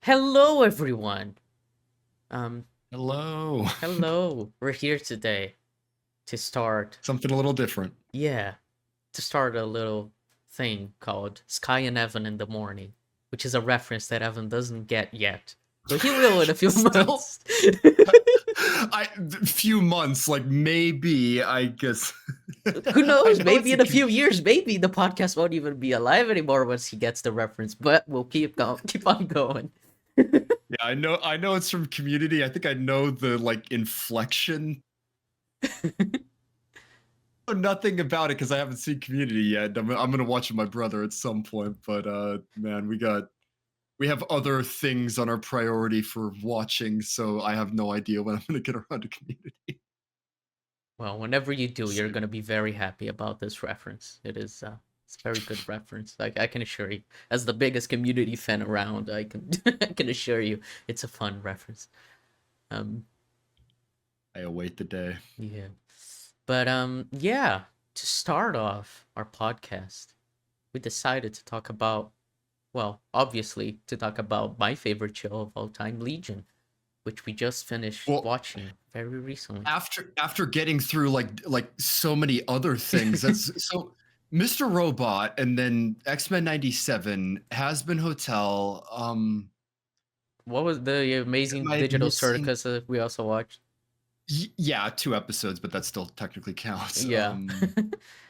Hello, everyone. Um, Hello. hello. We're here today to start, Something a little different. yeah, to start a little thing called Skye and Evan in the Morning, which is a reference that Evan doesn't get yet, but he will in a few Still, months. few months, like maybe, I guess. Who I knows? know Maybe it's a in a few years, maybe the podcast won't even be alive anymore once he gets the reference. But we'll keep on going. yeah, I know it's from Community. I think I know the like inflection. I know nothing about it because I haven't seen Community yet. I'm gonna watch it with my brother at some point, but man, we have other things on our priority for watching, so I have no idea when I'm gonna get around to Community. Well, whenever you do, you're gonna be very happy about this reference. It's a very good reference. I can assure you, as the biggest community fan around, I can I can assure you, it's a fun reference. Um, I await the day. yeah, but yeah. To start off our podcast, we decided to talk about, well, obviously, to talk about my favorite show of all time, Legion, which we just finished Well, watching very recently. after getting through like so many other things, that's so Mr. Robot and then X-Men 97, Has Been Hotel. What was the Am amazing I digital missing? circus that we also watched? Yeah, 2 episodes, but that still technically counts. Yeah.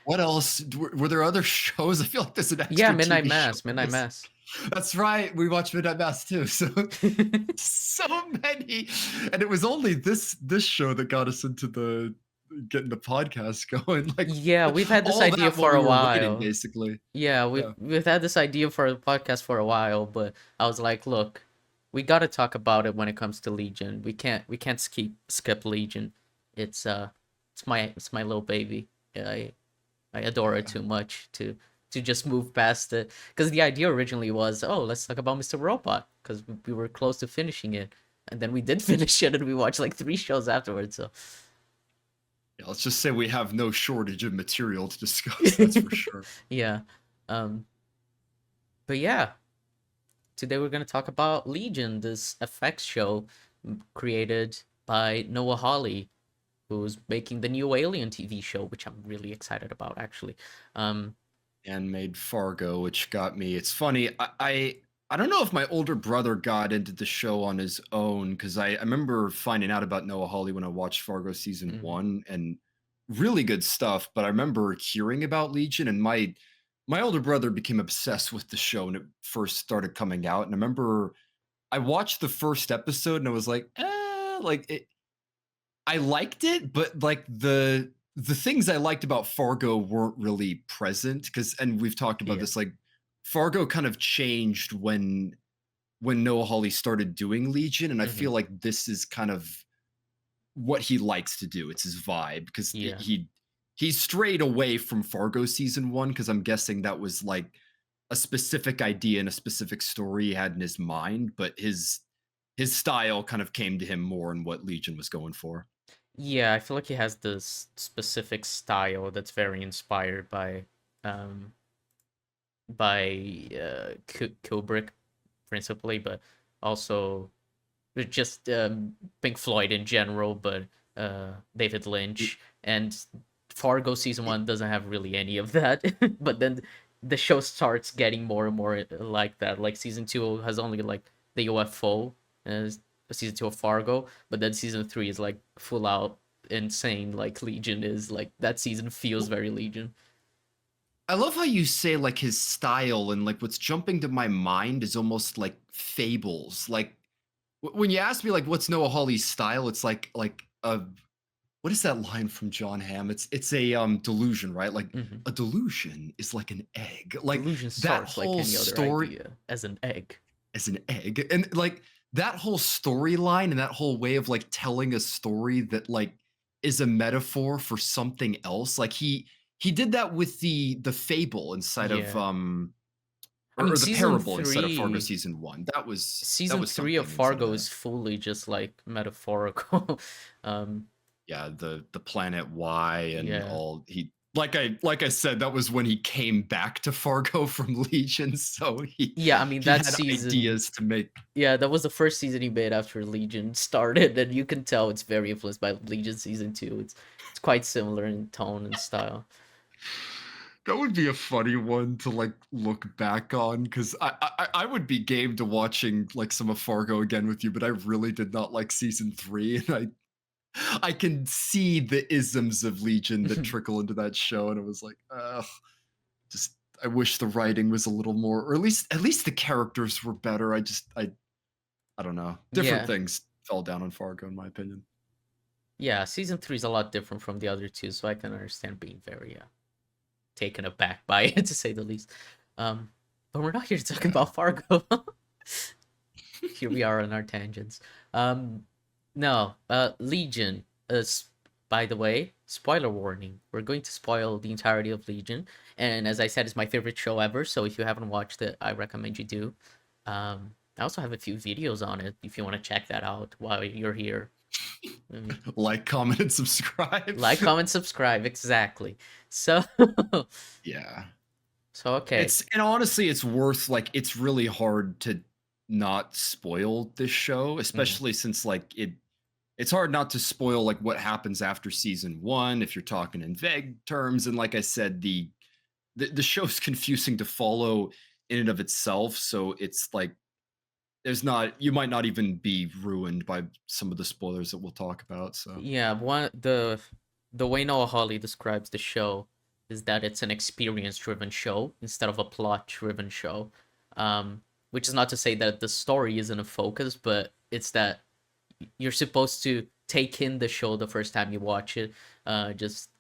What else? Were there other shows? I feel like there's an Yeah, extra Midnight TV show Mass, on Midnight this. Mass. That's right. We watched Midnight Mass too. So so many, and it was only this show that got us into the getting the podcast going. Like Yeah, we've had this all idea that while for we a were waiting, while. basically. Yeah, we've Yeah. we've had this idea for a podcast for a while, but I was like, look, we got to talk about it when it comes to Legion. We can't skip Legion. It's my little baby. Yeah, I adore it Yeah. too much to just move past it. Because the idea originally was, oh, let's talk about Mr. Robot, because we were close to finishing it, and then we did finish it, and we watched like 3 shows afterwards. So Yeah, let's just say we have no shortage of material to discuss. That's for sure. yeah, um, but yeah, today we're gonna talk about Legion, this FX show created by Noah Hawley, who's making the new Alien TV show, which I'm really excited about, actually. Um, And made Fargo, which got me. It's funny. I don't know if my older brother got into the show on his own because I remember finding out about Noah Hawley when I watched Fargo season mhm. one, and really good stuff. But I remember hearing about Legion, and my older brother became obsessed with the show when it first started coming out. And I remember I watched the first episode and I was like, like it, I liked it, but like the things I liked about Fargo weren't really present because, and we've talked about Yeah. this, like Fargo kind of changed when Noah Hawley started doing Legion, and I Hmm. feel like this is kind of what he likes to do. It's his vibe because Yeah. he strayed away from Fargo season one because I'm guessing that was like a specific idea and a specific story he had in his mind, but his style kind of came to him more in what Legion was going for. Yeah, I feel like he has this specific style that's very inspired um Kubrick principally, but also just Pink Floyd in general, but David Lynch and Fargo season one doesn't have really any of that. But then the show starts getting more and more like that. Like season two has only like the UFO as season two of Fargo, but then season three is like full out insane. Like Legion is like that season feels very Legion. I love how you say like his style, and like what's jumping to my mind is almost like fables. Like when you ask me like what's Noah Hawley's style, it's like a what is that line from John Hamm? It's a delusion, right? Like Hmm. a delusion is like an egg. Like Delusion that starts like whole any other story idea as an egg. as an egg. And like that whole storyline and that whole way of like telling a story that like is a metaphor for something else. Like he did that with the fable inside of Yeah. I mean, or the parable inside of Fargo season 1. That season was three of something inside of Fargo that. is fully just like metaphorical. um, Yeah, the planet Y and yeah, all like I said, that was when he came back to Fargo from Legion, so Yeah, I mean he that had season. ideas to make. Yeah, that was the first season he made after Legion started, and you can tell it's very influenced by Legion season 2. It's quite similar in tone and style. That would be a funny one to like look back on because I would be game to watching like some of Fargo again with you, but I really did not like season 3, and I can see the isms of Legion that trickle into that show, and it was like, just I wish the writing was a little more, or at least the characters were better. I don't know. Different Yeah. things fell down on Fargo, in my opinion. Yeah, season 3 is a lot different from the other two, so I can understand being very taken aback by it, to say the least. Um, but we're not here to talk Yeah. about Fargo. Here we are on our tangents. Um, no, Legion is, by the way, spoiler warning. We're going to spoil the entirety of Legion, and as I said, it's my favorite show ever. So if you haven't watched it, I recommend you do. I also have a few videos on it if you want to check that out while you're here. Mm, Like, comment, and subscribe. like, comment, subscribe. Exactly. So, Yeah. so okay. And honestly, it's worth like it's really hard to not spoil this show, Mhm. especially since like it's hard not to spoil like what happens after season 1 if you're talking in vague terms. And like I said, the show's confusing to follow in and of itself. So it's like there's not you might not even be ruined by some of the spoilers that we'll talk about. So Yeah, the way Noah Hawley describes the show is that it's an experience-driven show instead of a plot-driven show. Which is not to say that the story isn't a focus, but it's that you're supposed to take in the show the first time you watch it, just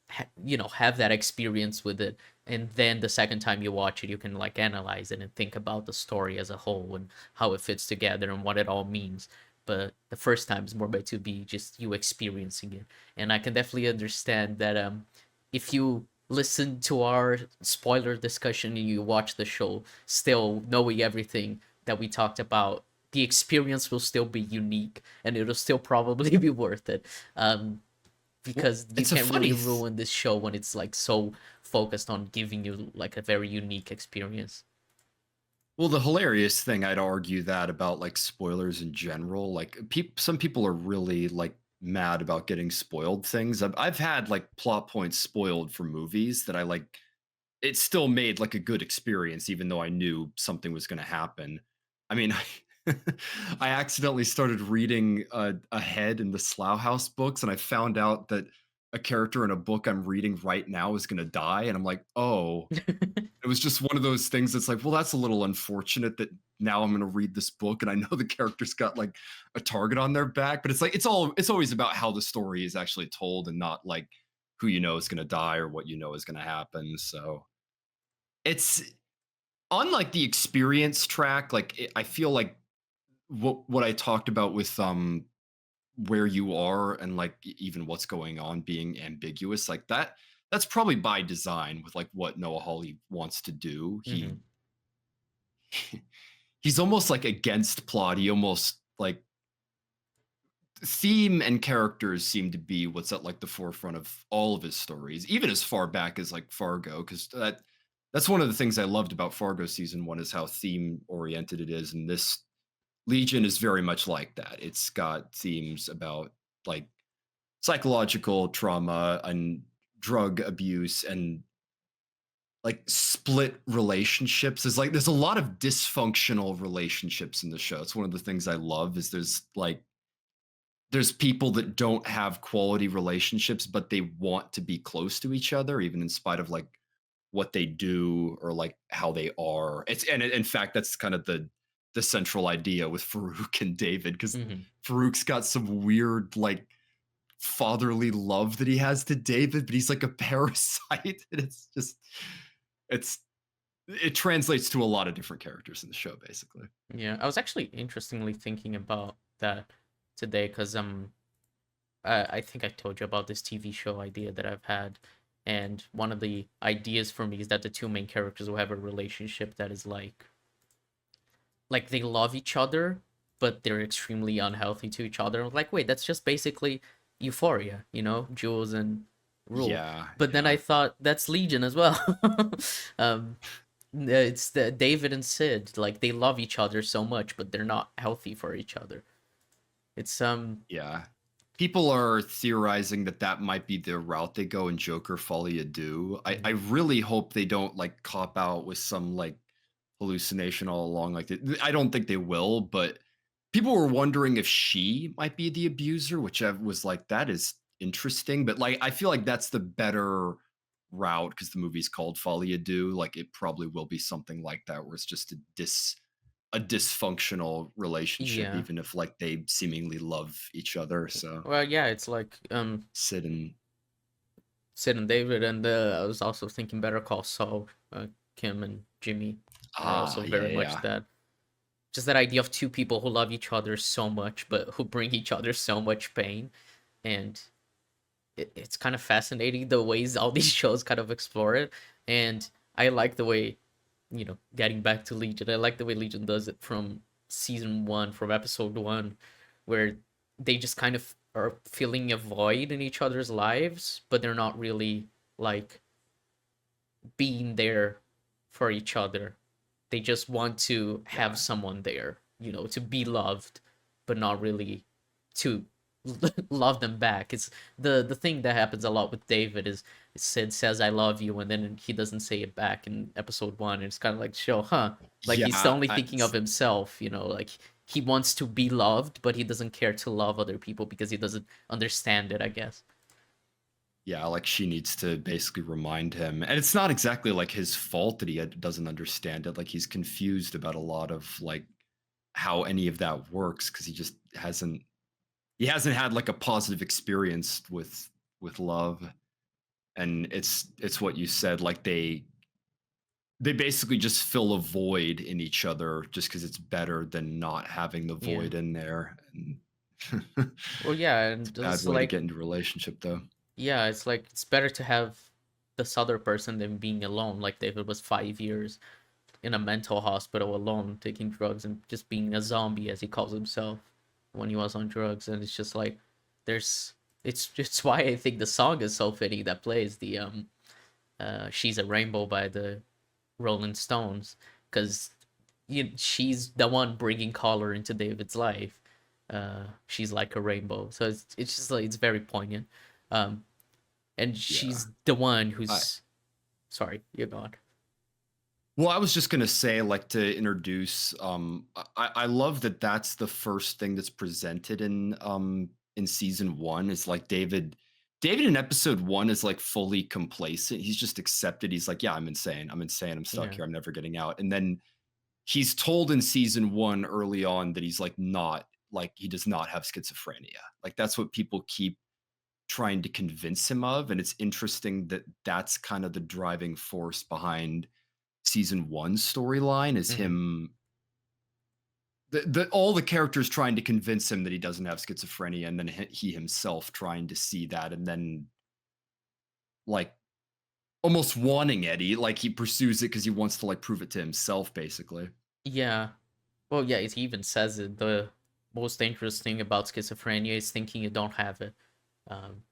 have that experience with it, and then the second time you watch it, you can like analyze it and think about the story as a whole and how it fits together and what it all means. But the first time is more meant to be just you experiencing it, and I can definitely understand that if you listen to our spoiler discussion and you watch the show still knowing everything that we talked about, the experience will still be unique and it'll still probably be worth it. well, Because you it's a can't really funny ruin this show when it's like so focused on giving you like a very unique experience. Well, the hilarious thing I'd argue that about like spoilers in general, like some people are really like mad about getting spoiled things. I've had like plot points spoiled for movies that I like. It still made like a good experience, even though I knew something was going to happen. I mean, I accidentally started reading ahead in the Slough House books, and I found out that a character in a book I'm reading right now is going to die, and I'm like, oh, it was just one of those things that's like, well, that's a little unfortunate that now I'm going to read this book and I know the character's got like a target on their back, but it's like it's always about how the story is actually told and not like who you know is going to die or what you know is going to happen. So it's unlike the experience track. Like I feel like what I talked about with where you are and like even what's going on being ambiguous like that's probably by design with like what Noah Hawley wants to do. Hmm. He's almost like against plot. He almost like theme and characters seem to be what's at like the forefront of all of his stories, even as far back as like Fargo, because that's one of the things I loved about Fargo season 1 is how theme oriented it is, and this Legion is very much like that. It's got themes about like psychological trauma and drug abuse and like split relationships. There's a lot of dysfunctional relationships in the show. It's one of the things I love is there's people that don't have quality relationships, but they want to be close to each other, even in spite of like what they do or like how they are. In fact, that's kind of the central idea with Farouk and David, because Hmm. Farouk's got some weird like fatherly love that he has to David, but he's like a parasite. And it's it translates to a lot of different characters in the show, basically. Yeah, I was actually interestingly thinking about that today because I think I told you about this TV show idea that I've had, and one of the ideas for me is that the two main characters will have a relationship that is like they love each other, but they're extremely unhealthy to each other. I'm like, wait, that's just basically Euphoria, Jules and rule. Yeah, But then I yeah. thought that's Legion as well. um, it's the David and Sid, like they love each other so much, but they're not healthy for each other. It's Yeah. People are theorizing that that might be the route they go in Joker Folie à Deux. I mhm. really hope they don't like cop out with some like hallucination all along. Like I don't think they will, but people were wondering if she might be the abuser, which I was like, that is interesting. But like, I feel like that's the better route because the movie's called Folie à Deux. Like, it probably will be something like that, where it's just a dysfunctional relationship, Yeah. even if like they seemingly love each other. So Well, yeah, it's like Sid and Sid and David, and I was also thinking Better Call Saul. Kim and Jimmy are also yeah, very yeah, much yeah. that. Just that idea of two people who love each other so much, but who bring each other so much pain, and it's kind of fascinating the ways all these shows kind of explore it. And I like the way, getting back to Legion, I like the way Legion does it from season one, from episode one, where they just kind of are filling a void in each other's lives, but they're not really like being there for each other. They just want to have Yeah. someone there, to be loved, but not really to love them back. It's the thing that happens a lot with David is Sid says I love you and then he doesn't say it back in episode 1. And it's kind of like show, huh? Like he's Yeah, only thinking of himself, like he wants to be loved, but he doesn't care to love other people because he doesn't understand it, I guess. yeah, like she needs to basically remind him. And it's not exactly like his fault that he doesn't understand it. Like he's confused about a lot of like how any of that works because he hasn't had like a positive experience with love. And it's what you said, like they basically just fill a void in each other just because it's better than not having the Yeah. void in there. And Well, yeah, it's and a bad it's way to like, get into a relationship, though. yeah, it's like it's better to have this other person than being alone. Like David was 5 years in a mental hospital alone, taking drugs and just being a zombie, as he calls himself, when he was on drugs. And it's just like there's it's just why I think the song is so fitting that plays the "She's a Rainbow" by the Rolling Stones, because she's the one bringing color into David's life. She's like a rainbow, so it's just like it's very poignant. Um, and Yeah. she's the one I who's sorry, you're gone. Well, I was just gonna say, like, to introduce, I love that that's the first thing that's presented in season one is like David in episode one is like fully complacent. He's just accepted. He's like, yeah, I'm insane. I'm insane. I'm stuck Yeah. here. I'm never getting out. And then he's told in season one early on that he's like not like he does not have schizophrenia. Like that's what people keep trying to convince him of. And it's interesting that that's kind of the driving force behind season one storyline is Hmm. him the all the characters trying to convince him that he doesn't have schizophrenia and then he himself trying to see that and then like almost wanting Eddie like he pursues it because he wants to like prove it to himself basically. Yeah. Well, yeah. He even says it. The most dangerous thing about schizophrenia is thinking you don't have it. Um,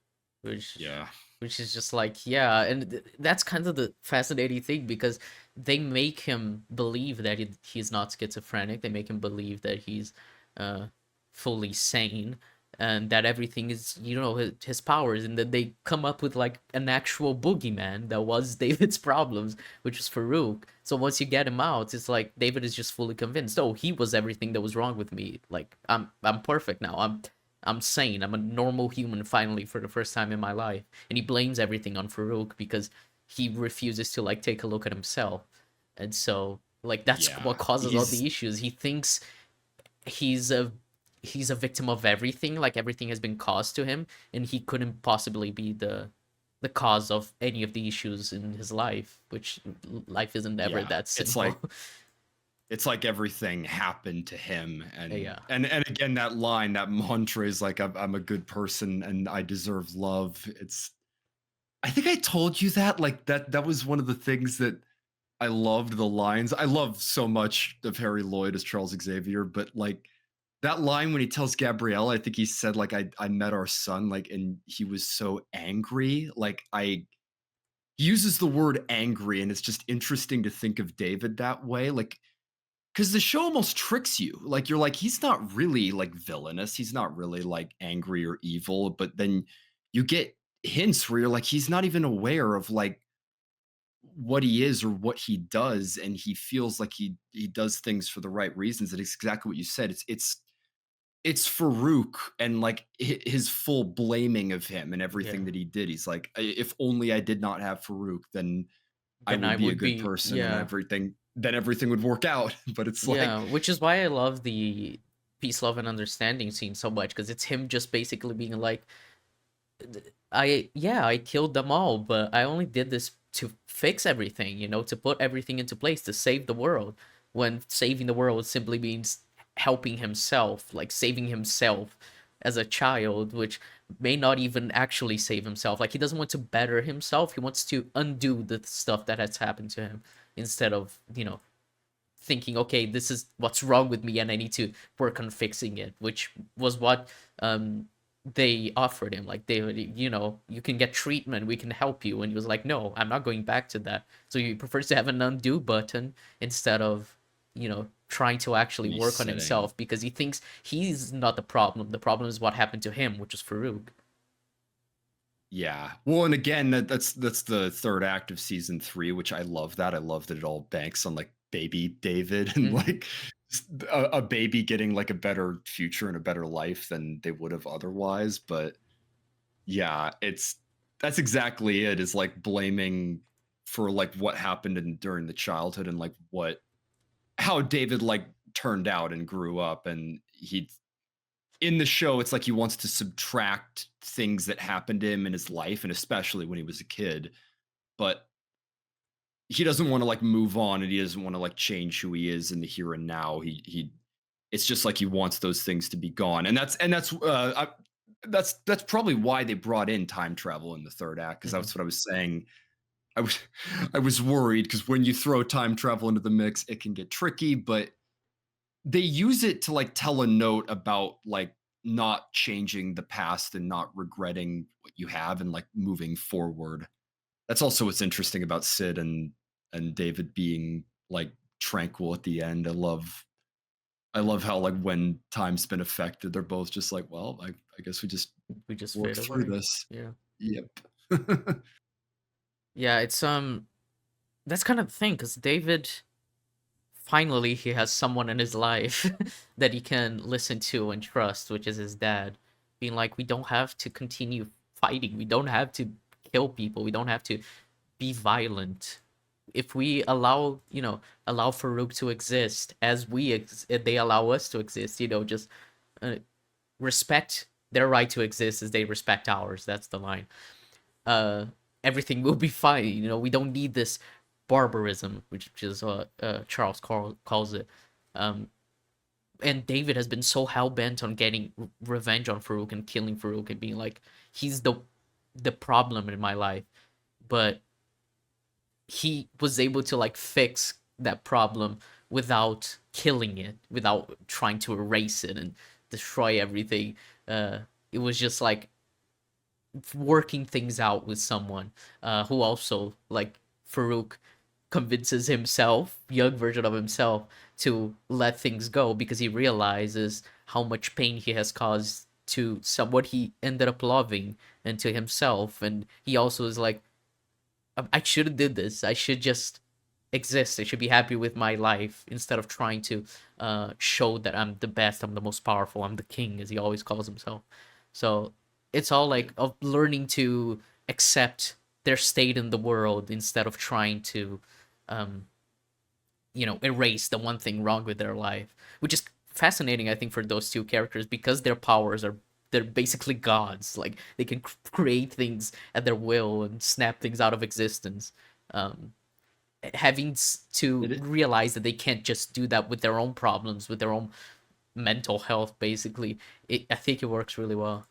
which Yeah. which is just like, yeah, and that's kind of the fascinating thing because they make him believe that he's not schizophrenic. They make him believe that he's uh fully sane and that everything is, his powers, and that they come up with like an actual boogeyman that was David's problems, which was Farouk. So once you get him out, it's like David is just fully convinced, oh, he was everything that was wrong with me. Like I'm perfect now. I'm sane. I'm a normal human finally for the first time in my life. And he blames everything on Farouk because he refuses to like take a look at himself. And so like that's Yeah. what causes all He's the issues. He thinks he's a he's a victim of everything, like everything has been caused to him, and he couldn't possibly be the cause of any of the issues in his life, which life isn't ever yeah. that It's simple. like it's like everything happened to him and Yeah. and again that line that mantra is like I'm a good person and I deserve love. It's I think I told you that like that was one of the things that I loved the lines. I love so much of Harry Lloyd as Charles Xavier, but like that line when he tells Gabrielle, I think he said, like, I met our son, like, and he was so angry. Like, he uses the word angry, and it's just interesting to think of David that way. Like, because the show almost tricks you. Like, you're like, he's not really like villainous. He's not really like angry or evil. But then you get hints where you're like, he's not even aware of like what he is or what he does, and he feels like he does things for the right reasons. And it's exactly what you said. It's Farouk and like his full blaming of him and everything Yeah. that he did. He's like, If only I did not have Farouk, then I Then I would be a would good be, person and yeah. everything. Then everything would work out." But it's like, Yeah, which is why I love the peace, love, and understanding scene so much, because it's him just basically being like, I killed them all, but I only did this to fix everything, to put everything into place, to save the world. When saving the world simply means helping himself, like saving himself as a child, which may not even actually save himself. Like, he doesn't want to better himself, he wants to undo the stuff that has happened to him, instead of, thinking, okay, this is what's wrong with me and I need to work on fixing it, which was what they offered him. Like, you can get treatment, we can help you. And he was like, no, I'm not going back to that. So he prefers to have an undo button instead of, trying to actually work on resetting. himself, because he thinks he's not the problem. The problem is what happened to him, which is Farouk. Yeah. Well, and again, that's the third act of season 3, which I love that. I love that it all banks on like baby David and Hmm. like a baby getting like a better future and a better life than they would have otherwise. But yeah, that's exactly it. Is like blaming for like what happened during the childhood and like what how David like turned out and grew up, and he in the show, it's like he wants to subtract things that happened to him in his life, and especially when he was a kid. But he doesn't want to like move on, and he doesn't want to like change who he is in the here and now. It's just like he wants those things to be gone, and that's probably why they brought in time travel in the third act, because Hmm. that's what I was saying. I was I was worried because when you throw time travel into the mix, it can get tricky, but they use it to like tell a note about like not changing the past and not regretting what you have and like moving forward. That's also what's interesting about Sid and David being like tranquil at the end. I love how like when time's been affected, they're both just like, well, I guess we just We just work fade through away. this. Yeah. Yep. Yeah, it's that's kind of the thing, because David, finally, he has someone in his life that he can listen to and trust, which is his dad. Being like, we don't have to continue fighting. We don't have to kill people. We don't have to be violent. If we allow Farouk to exist as they allow us to exist, just uh, respect their right to exist as they respect ours. That's the line. uh Everything will be fine. We don't need this barbarism, which is what Charles calls it. um and David has been so hell-bent on getting revenge on Farouk and killing Farouk and being like, he's the problem in my life. But he was able to like fix that problem without killing it, without trying to erase it and destroy everything. It was just like working things out with someone who also, like Farouk, convinces himself, young version of himself, to let things go, because he realizes how much pain he has caused to someone he ended up loving and to himself. And he also is like, I should have did this. I should just exist. I should be happy with my life instead of trying to show that I'm the best, I'm the most powerful, I'm the king, as he always calls himself. So it's all Yeah. like of learning to accept their state in the world instead of trying to, um, erase the one thing wrong with their life, which is fascinating, I think, for those two characters, because their powers are, they're basically gods. Like, they can create things at their will and snap things out of existence. Um, Having to It realize that they can't just do that with their own problems, with their own mental health, basically. I think it works really well.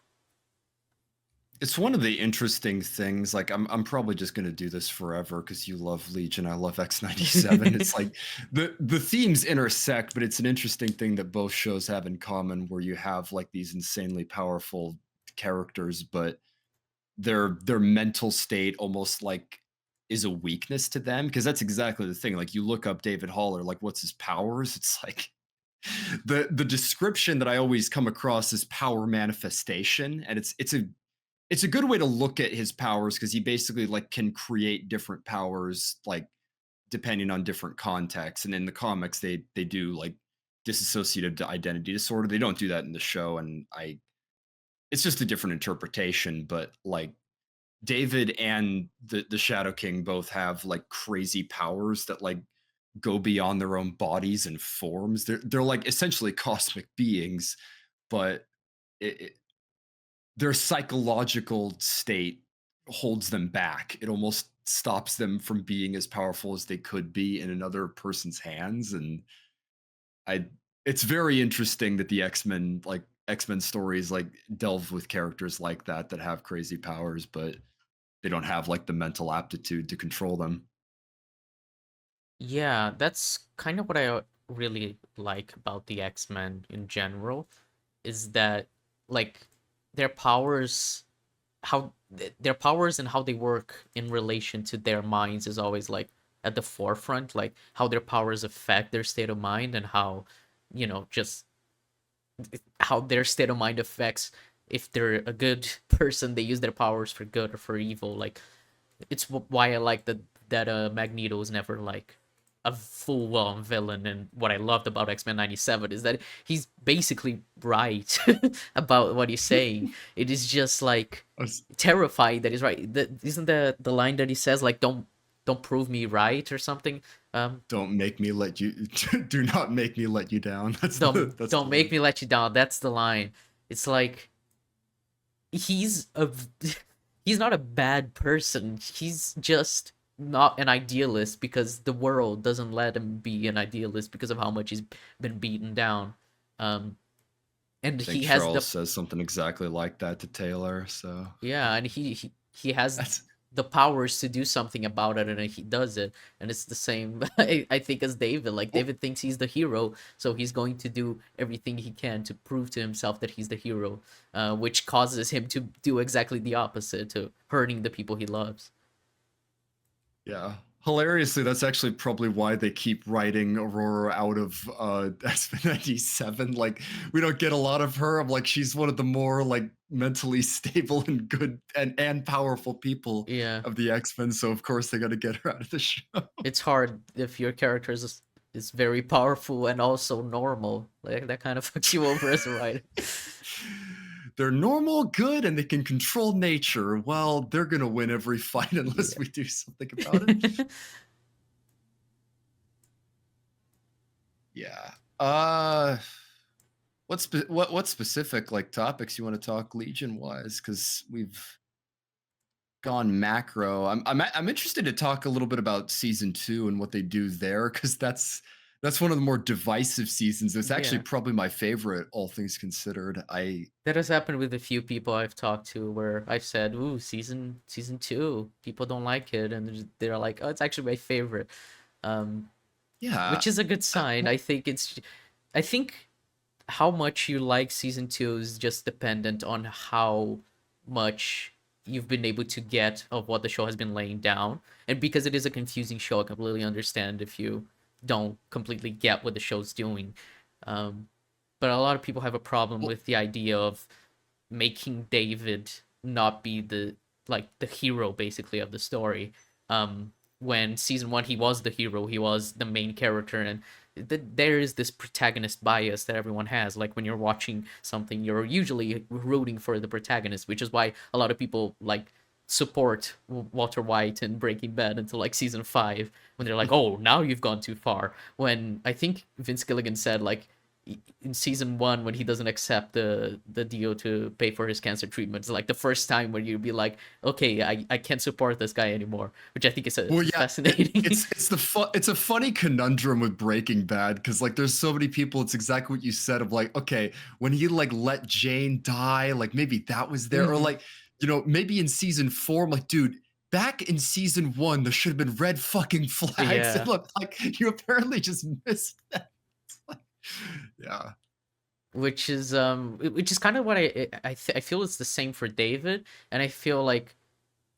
It's one of the interesting things. Like I'm probably just gonna do this forever because you love Legion, I love X-97. It's like the themes intersect, but it's an interesting thing that both shows have in common where you have like these insanely powerful characters, but their mental state almost like is a weakness to them. Because that's exactly the thing. Like you look up David Haller, like what's his powers? It's like the description that I always come across is power manifestation, and it's a good way to look at his powers because he basically like can create different powers like depending on different contexts. And in the comics, they do like dissociative identity disorder. They don't do that in the show, and I it's just a different interpretation. But like David and the Shadow King both have like crazy powers that like go beyond their own bodies and forms. They're like essentially cosmic beings, but it, their psychological state holds them back. It almost stops them from being as powerful as they could be in another person's hands. And I it's very interesting that the X-Men like X-Men stories like delve with characters like that have crazy powers, but they don't have like the mental aptitude to control them. Yeah, that's kind of what I really like about the X-Men in general, is that like their powers, their powers and how they work in relation to their minds is always like at the forefront, like how their powers affect their state of mind and how, just how their state of mind affects if they're a good person, they use their powers for good or for evil. Like it's why I like that Magneto is never like a full-on villain. And what I loved about X-Men 97 is that he's basically right about what he's saying. It is just like terrifying that he's right. Isn't the line that he says like don't prove me right or something? Don't make me let you do not make me let you down. That's the Don't make line. me let you down. That's the line. It's like he's a he's not a bad person. He's just not an idealist because the world doesn't let him be an idealist because of how much he's been beaten down. Um, and I think he has Charles the says something exactly like that to Taylor. So yeah, and he has that's the powers to do something about it, and he does it. And it's the same, I think, as David. Like well, David thinks he's the hero, so he's going to do everything he can to prove to himself that he's the hero, which causes him to do exactly the opposite, to hurting the people he loves. yeah. Hilariously, that's actually probably why they keep writing Aurora out of X-Men 97. Like, we don't get a lot of her. I'm like, she's one of the more like mentally stable and good and powerful people Yeah, of the X-Men. So of course they gotta get her out of the show. it's hard if your character is very powerful and also normal. Like that kind of fucks you over as a writer. They're normal, good, and they can control nature. Well, they're gonna win every fight unless Yeah. we do something about it. Yeah. What specific like topics you want to talk Legion wise? Because we've gone macro. I'm interested to talk a little bit about season 2 and what they do there because that's one of the more divisive seasons. It's actually Yeah. probably my favorite, all things considered. I That has happened with a few people I've talked to where I've said, "Ooh, season 2, people don't like it," and they're like, "Oh, it's actually my favorite," um, yeah. which is a good sign. Well, I think how much you like season 2 is just dependent on how much you've been able to get of what the show has been laying down, and because it is a confusing show, I completely understand if you don't completely get what the show's doing. Um, but a lot of people have a problem well, with the idea of making David not be the hero basically of the story. When season 1 he was the hero, he was the main character, and there is this protagonist bias that everyone has. Like when you're watching something, you're usually rooting for the protagonist, which is why a lot of people like support Walter White and Breaking Bad until like season 5 when they're like, "Oh, now you've gone too far." When I think Vince Gilligan said like in season 1 when he doesn't accept the deal to pay for his cancer treatment, it's like the first time where you'd be like, okay, I can't support this guy anymore, which I think well, is yeah, fascinating. it's a funny conundrum with Breaking Bad because like there's so many people. It's exactly what you said of like, okay, when he like let Jane die, like maybe that was there, or Hmm. like maybe in season 4, I'm like, dude, back in season 1, there should have been red fucking flags. It Yeah. looked like you apparently just missed that. It's like, yeah. Which is kind of what I feel it's the same for David, and I feel like,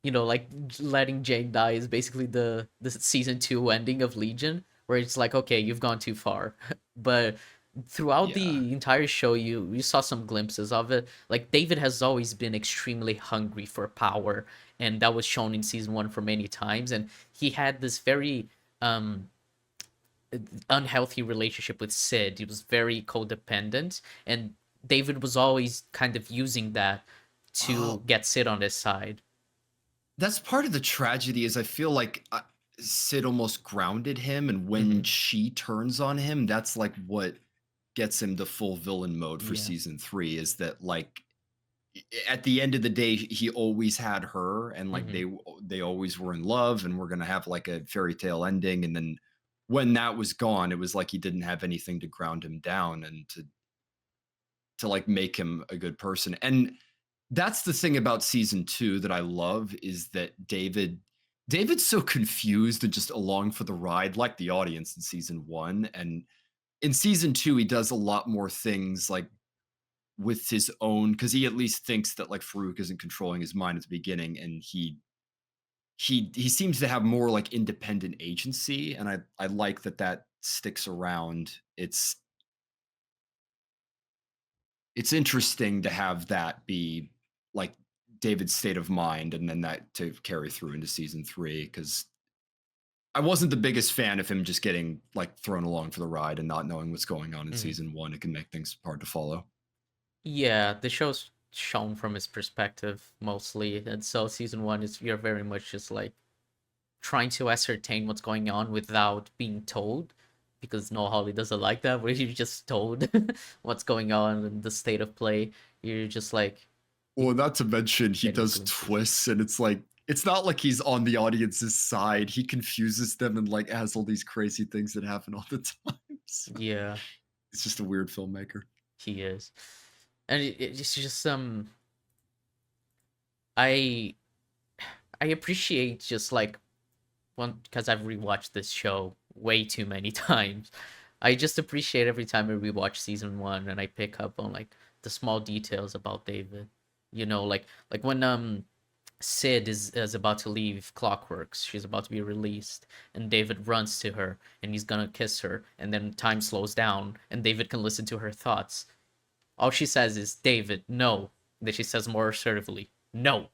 like letting Jane die is basically the season 2 ending of Legion, where it's like, okay, you've gone too far. But throughout Yeah. the entire show, you saw some glimpses of it. Like, David has always been extremely hungry for power, and that was shown in season 1 for many times, and he had this very um unhealthy relationship with Sid. He was very codependent, and David was always kind of using that to Oh, get Sid on his side. that's part of the tragedy is I feel like, Sid almost grounded him, and when Hmm. she turns on him, that's, like, what gets him to full villain mode for Yeah. season 3 is that, like, at the end of the day, he always had her, and like Hmm. they always were in love, and we're gonna have like a fairy tale ending. And then when that was gone, it was like he didn't have anything to ground him down and to like make him a good person. And that's the thing about season 2 that I love is that David's so confused and just along for the ride, like the audience in season 1. And in season 2, he does a lot more things like with his own because he at least thinks that like Farouk isn't controlling his mind at the beginning, and he seems to have more like independent agency, and I like that that sticks around. It's interesting to have that be like David's state of mind, and then that to carry through into season 3 because I wasn't the biggest fan of him just getting like thrown along for the ride and not knowing what's going on in Hmm. season 1. It can make things hard to follow. Yeah, the show's shown from his perspective mostly, and so season 1 is, you're very much just like trying to ascertain what's going on without being told, because no Holly doesn't like that, where you're just told what's going on and the state of play. You're just like Well, not to mention he getting does glimpses. twists, and it's like it's not like he's on the audience's side. He confuses them and like has all these crazy things that happen all the time. So, Yeah, it's just a weird filmmaker. he is. And it's just I I appreciate just like one, because I've rewatched this show way too many times. I just appreciate every time I rewatch season 1 and I pick up on like the small details about David. Like when Sid is about to leave Clockworks. She's about to be released, and David runs to her, and he's gonna kiss her, and then time slows down, and David can listen to her thoughts. All she says is, "David, no." Then she says more assertively, "No,"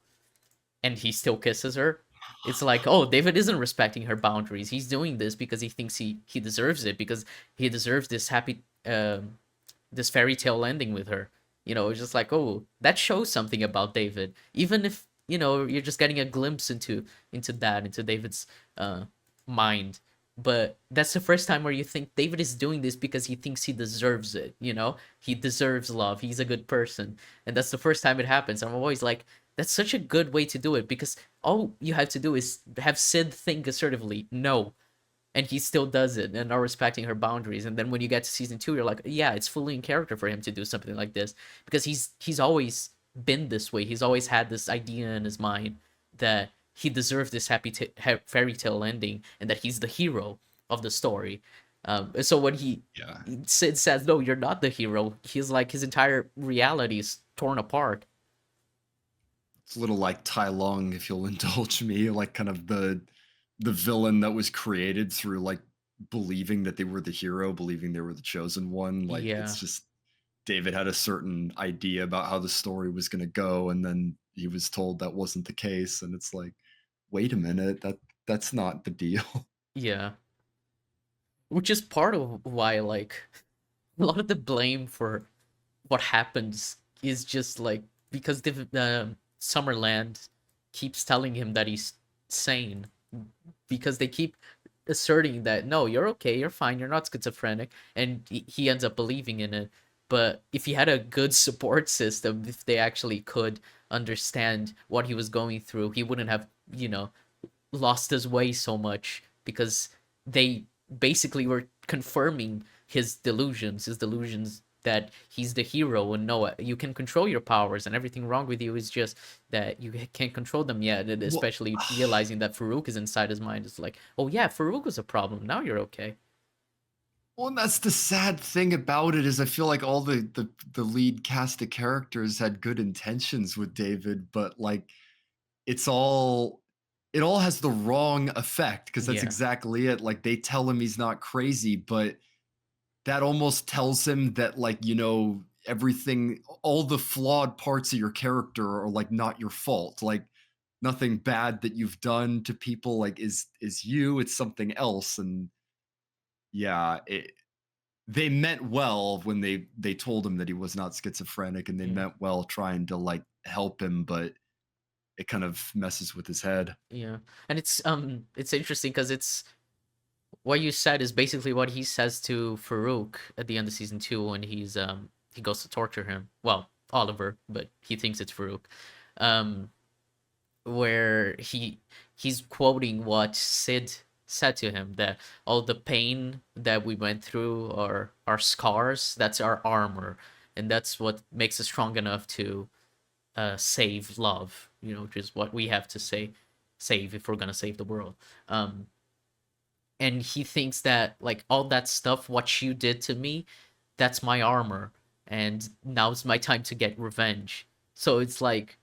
and he still kisses her. It's like, oh, David isn't respecting her boundaries. He's doing this because he thinks he deserves it, because he deserves this happy this fairy tale ending with her. It's just like, oh, that shows something about David, even if you're just getting a glimpse into David's uh mind. But that's the first time where you think David is doing this because he thinks he deserves it. He deserves love. He's a good person, and that's the first time it happens. I'm always like, that's such a good way to do it, because all you have to do is have Sid think assertively, no, and he still does it and not respecting her boundaries. And then when you get to season 2, you're like, yeah, it's fully in character for him to do something like this, because he's always been this way. He's always had this idea in his mind that he deserves this fairy tale ending, and that he's the hero of the story. So when Yeah. Sid says, no, you're not the hero, he's like, his entire reality is torn apart. It's a little like Tai Lung, if you'll indulge me, like kind of the villain that was created through like believing that they were the hero, believing they were the chosen one. Like Yeah. it's just David had a certain idea about how the story was going to go, and then he was told that wasn't the case, and it's like, wait a minute, that's not the deal. Yeah. Which is part of why, like, a lot of the blame for what happens is just like because the Summerland keeps telling him that he's sane, because they keep asserting that, no, you're okay, you're fine, you're not schizophrenic, and he ends up believing in it. But if he had a good support system, if they actually could understand what he was going through, he wouldn't have, lost his way so much, because they basically were confirming his delusions that he's the hero, and no, you can control your powers, and everything wrong with you is just that you can't control them yet. And Well, especially realizing that Farouk is inside his mind, is like, oh yeah, Farouk was a problem. Now you're okay. well, and that's the sad thing about it is I feel like all the lead cast of characters had good intentions with David, but like it's all it all has the wrong effect because that's Yeah, exactly it. Like they tell him he's not crazy, but that almost tells him that like, everything all the flawed parts of your character are like not your fault. Like nothing bad that you've done to people like is you, it's something else. And yeah, they meant well when they told him that he was not schizophrenic, and they yeah, meant well trying to like help him, but it kind of messes with his head. yeah. And it's interesting because it's what you said is basically what he says to Farouk at the end of season 2 when he goes to torture him. Well, Oliver, but he thinks it's Farouk. Um, where he's quoting what Sid said to him, that all the pain that we went through are our scars, that's our armor, and that's what makes us strong enough to save love, which is what we have to save if we're gonna save the world. And he thinks that like all that stuff, what you did to me, that's my armor, and now's my time to get revenge. So it's like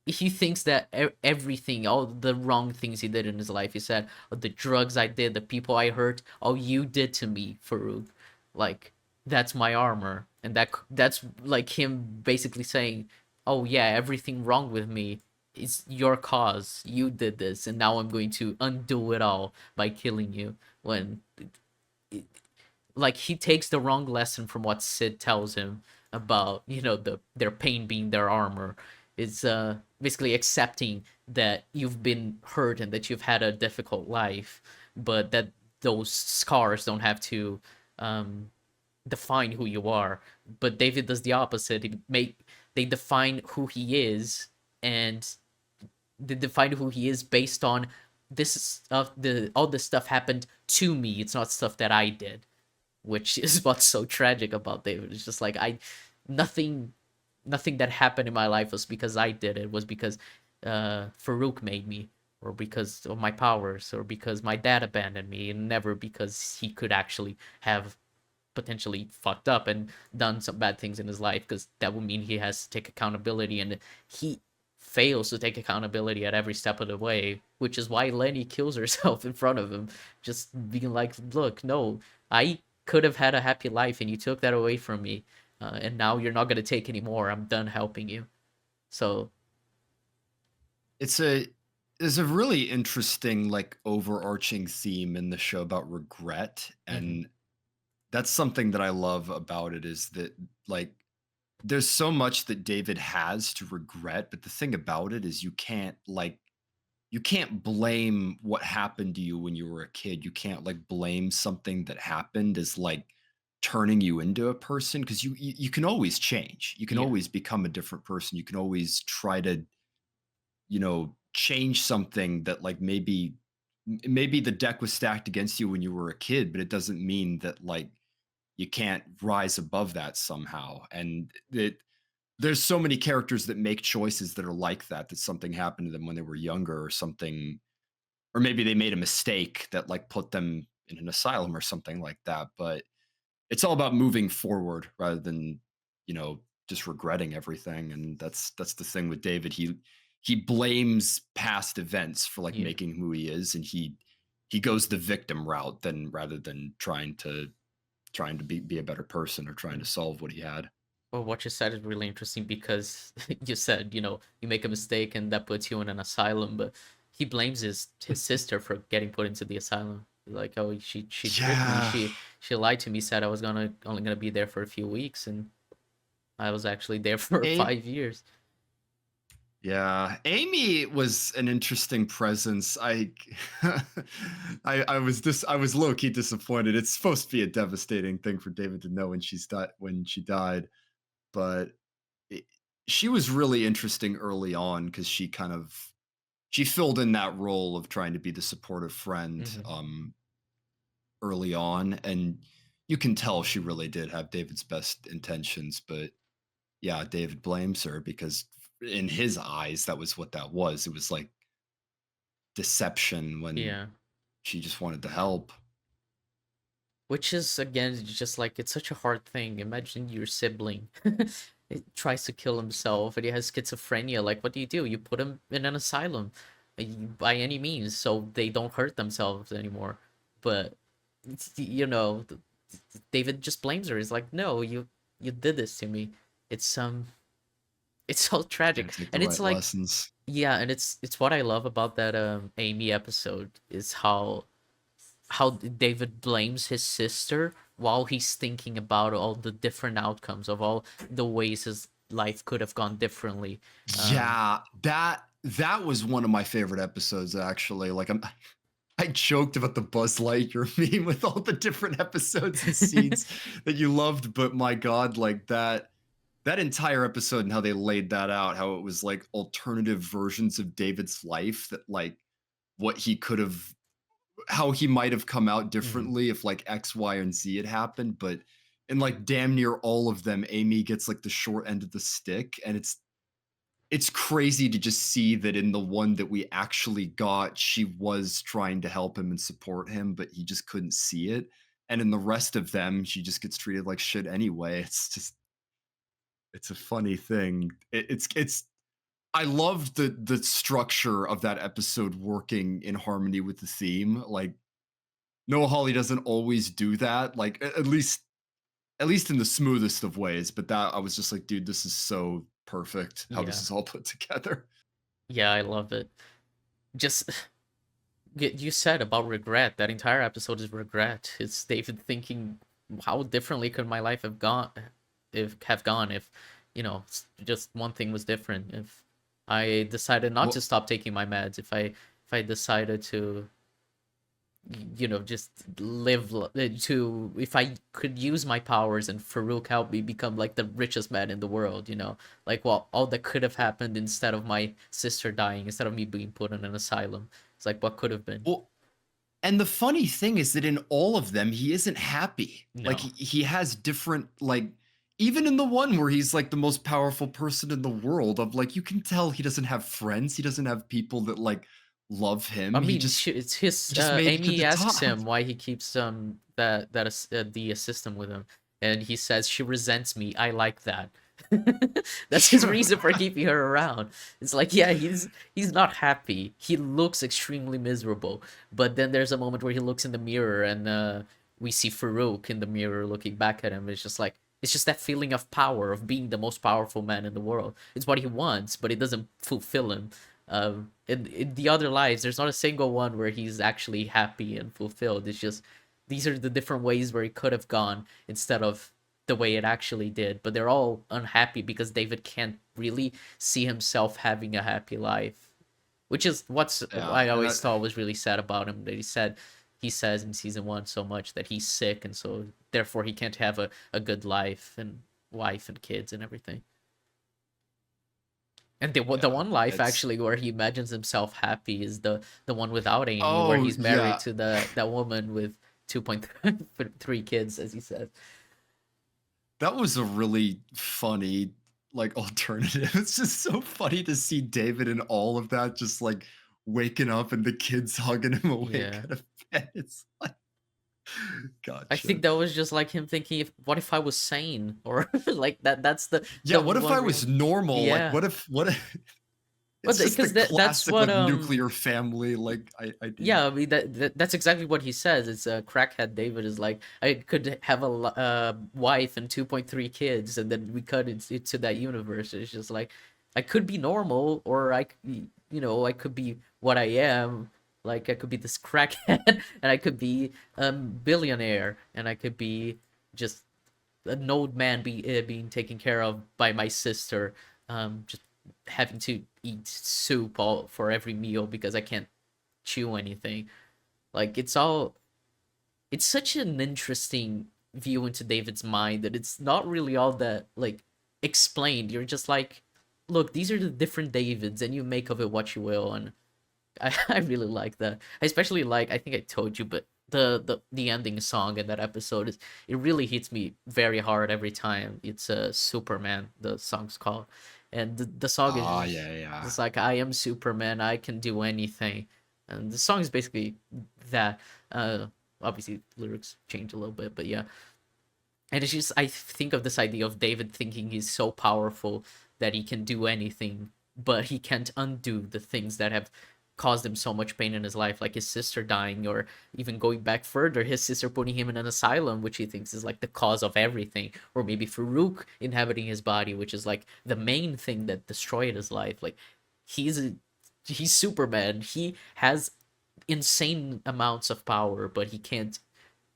he thinks that everything, all the wrong things he did in his life, he said, oh, the drugs I did, the people I hurt, all you did to me, Farouk, like that's my armor, and that's like him basically saying, oh yeah, everything wrong with me is your cause. You did this, and now I'm going to undo it all by killing you. When like he takes the wrong lesson from what Sid tells him about their pain being their armor. It's basically accepting that you've been hurt and that you've had a difficult life, but that those scars don't have to um, define who you are. But David does the opposite. They define who he is, and they define who he is based on this stuff. The all this stuff happened to me. It's not stuff that I did, which is what's so tragic about David. It's just like nothing, nothing that happened in my life was because I did it. It was because Farouk made me, or because of my powers, or because my dad abandoned me, and never because he could actually have potentially fucked up and done some bad things in his life, because that would mean he has to take accountability, and he fails to take accountability at every step of the way, which is why Lenny kills herself in front of him, just being like, look, no, I could have had a happy life and you took that away from me, and now you're not going to take any more. I'm done helping you. So It's a there's a really interesting like overarching theme in the show about regret, mhm, and that's something that I love about it is that like there's so much that David has to regret, but the thing about it is you can't blame what happened to you when you were a kid. You can't like blame something that happened as like turning you into a person because you can always change. You can yeah, always become a different person. You can always try to, change something that like maybe the deck was stacked against you when you were a kid, but it doesn't mean that like you can't rise above that somehow. And there's so many characters that make choices that are like that something happened to them when they were younger or something, or maybe they made a mistake that like put them in an asylum or something like that. But it's all about moving forward rather than, just regretting everything. And that's the thing with David. He blames past events for like yeah. making who he is, and he goes the victim route then rather than trying to be a better person or trying to solve what he had. Well, what you said is really interesting because you said, you make a mistake and that puts you in an asylum, but he blames his sister for getting put into the asylum. Like, oh, she tricked me. Yeah. She lied to me, said I was only gonna be there for a few weeks, and I was actually there for A 5 years. Yeah, Amy was an interesting presence. I was low key disappointed. It's supposed to be a devastating thing for David to know when she died, but it, she was really interesting early on because she filled in that role of trying to be the supportive friend Hmm. early on, and you can tell she really did have David's best intentions, but yeah, David blames her because in his eyes, that was what that was. It was like deception when Yeah. she just wanted to help. Which is again just like it's such a hard thing. Imagine your sibling it tries to kill himself and he has schizophrenia. Like, what do? You put him in an asylum by any means so they don't hurt themselves anymore. But David just blames her. He's like, "No, you did this to me." It's it's so tragic. Didn't take the And it's right like, lessons. yeah, and it's what I love about that Amy episode is how David blames his sister while he's thinking about all the different outcomes of all the ways his life could have gone differently. Um, Yeah, that was one of my favorite episodes actually. Like I joked about the Buzz Lightyear meme with all the different episodes and scenes that you loved, but my God, like that entire episode and how they laid that out, how it was like alternative versions of David's life that like what he could have how he might have come out mhm. differently if like X, Y, and Z had happened, but in like damn near all of them, Amy gets like the short end of the stick, and it's crazy to just see that in the one that we actually got, she was trying to help him and support him, but he just couldn't see it. And in the rest of them, she just gets treated like shit anyway. It's a funny thing. It's I loved the structure of that episode working in harmony with the theme. Like Noah Hawley doesn't always do that, like at least in the smoothest of ways. But that I was just like, dude, this is so perfect how this Yeah, is all put together. yeah, I love it. Just you said about regret. That entire episode is regret. It's David thinking, how differently could my life have gone if just one thing was different. If I decided not to Well, stop taking my meds, if I decided to just to if I could use my powers and Farouk helped me become like the richest man in the world, like, well, all that could have happened instead of my sister dying, instead of me being put in an asylum. It's like, what could have been. well, and the funny thing is that in all of them, he isn't happy. Like No, he has different like even in the one where he's like the most powerful person in the world, of like you can tell he doesn't have friends, he doesn't have people that like love I him. mean, it's He his. just made it to Amy the asks top. him why he keeps the assistant with him, and he says she resents me. I like that. That's his reason for keeping her around. It's like, yeah, he's not happy. He looks extremely miserable. But then there's a moment where he looks in the mirror and we see Farouk in the mirror looking back at him. It's just that feeling of power, of being the most powerful man in the world. It's what he wants, but it doesn't fulfill him. In the other lives, there's not a single one where he's actually happy and fulfilled. It's just these are the different ways where it could have gone instead of the way it actually did. But they're all unhappy because David can't really see himself having a happy life, which is what's Yeah, I and always thought was really sad about him. That he says in season one so much that he's sick and so therefore he can't have a good life and wife and kids and everything. And the yeah, one life it's actually where he imagines himself happy is the one without Amy, where oh he's married yeah, to that woman with 2.3 kids, as he says. that was a really funny like alternative. It's just so funny to see David in all of that, just like waking up and the kids hugging him awake Yeah. out of bed. It's like, I gotcha. think that was just like him thinking, if what if I was sane, or like that's Yeah, the what if one I real. was normal? Like, Yeah, what if but it's just the that's classic what like nuclear family like idea. yeah, I mean that's exactly what he says. It's a crackhead. David is like, I could have a wife and 2.3 kids, and then we cut into that universe. It's just like I could be normal, or I could be what I am. Like I could be this crackhead, and I could be billionaire, and I could be just an old man being taken care of by my sister. Just having to eat soup all for every meal because I can't chew anything. Like it's such an interesting view into David's mind that it's not really all that like explained. You're just like, look, these are the different Davids and you make of it what you will. And I really like that. I especially like, I think I told you, but the ending song in that episode is, it really hits me very hard every time. It's Superman, the song's called, and the song is Ah, yeah, yeah. it's like, I am Superman, I can do anything, and the song is basically that. Obviously lyrics change a little bit, but yeah. And it's just, I think of this idea of David thinking he's so powerful that he can do anything, but he can't undo the things that have caused him so much pain in his life, like his sister dying, or even going back further, his sister putting him in an asylum, which he thinks is like the cause of everything, or maybe Farouk inhabiting his body, which is like the main thing that destroyed his life. Like, he's a, he's Superman. He has insane amounts of power, but he can't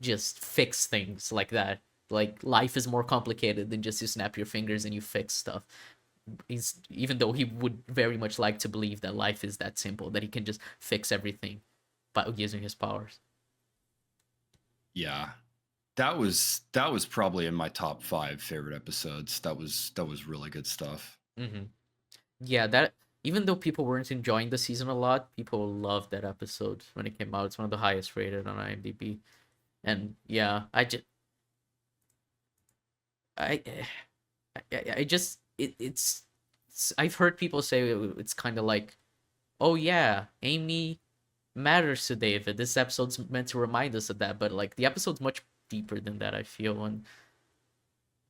just fix things like that. Like, life is more complicated than just you snap your fingers and you fix stuff. Even though he would very much like to believe that life is that simple, that he can just fix everything by using his powers. Yeah. That was probably in my top 5 favorite episodes. That was really good stuff. Mm-hmm. Yeah, that, even though people weren't enjoying the season a lot, people loved that episode when it came out. It's one of the highest rated on IMDb. And yeah, I I just it's I've heard people say it's kind of like, oh yeah, Amy matters to David. This episode's meant to remind us of that, but like the episode's much deeper than that, I feel. And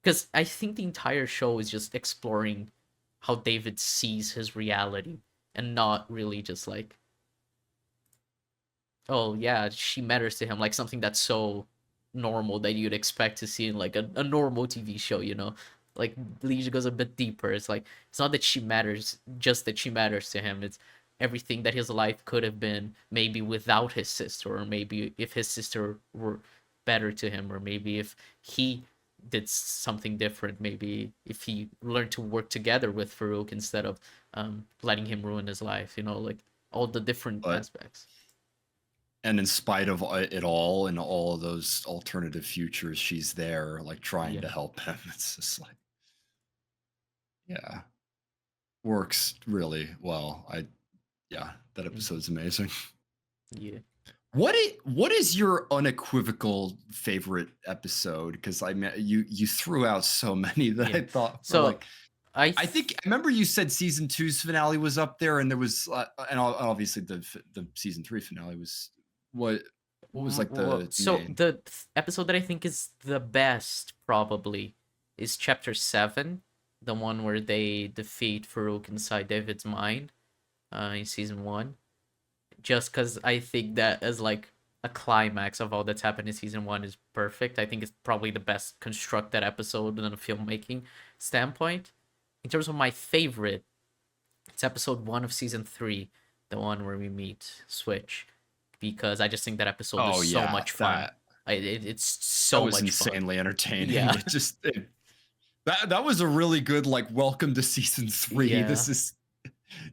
because I think the entire show is just exploring how David sees his reality, and not really just like, oh yeah, she matters to him, like something that's so normal that you'd expect to see in like a normal TV show, you know? Like, Leisha goes a bit deeper. It's like, it's not that she matters, just that she matters to him. It's everything that his life could have been, maybe without his sister, or maybe if his sister were better to him, or maybe if he did something different, maybe if he learned to work together with Farouk instead of letting him ruin his life, you know, like all the different But aspects. and in spite of it all and all of those alternative futures, she's there, like trying to Yeah. help him. It's just like, yeah, works really well. Yeah, that Mhm. episode's amazing. Yeah. What is your unequivocal favorite episode? Because I mean, you threw out so many that Yeah. I thought were So like, I I th- think I remember you said season two's finale was up there, and there was, and obviously the season 3 finale was what what was like the so main? the episode that I think is the best probably is chapter 7, the one where they defeat Farouk inside David's mind in season 1. Just cuz I think that as like a climax of all that's happened in season 1 is perfect. I think it's probably the best constructed episode in a filmmaking standpoint. In terms of my favorite, it's episode 1 of season 3, the one where we meet Switch, because I just think that episode is Oh so yeah, much fun. that It's that so was much fun. insanely entertaining. Yeah. That was a really good, like, welcome to season 3. This Yeah. is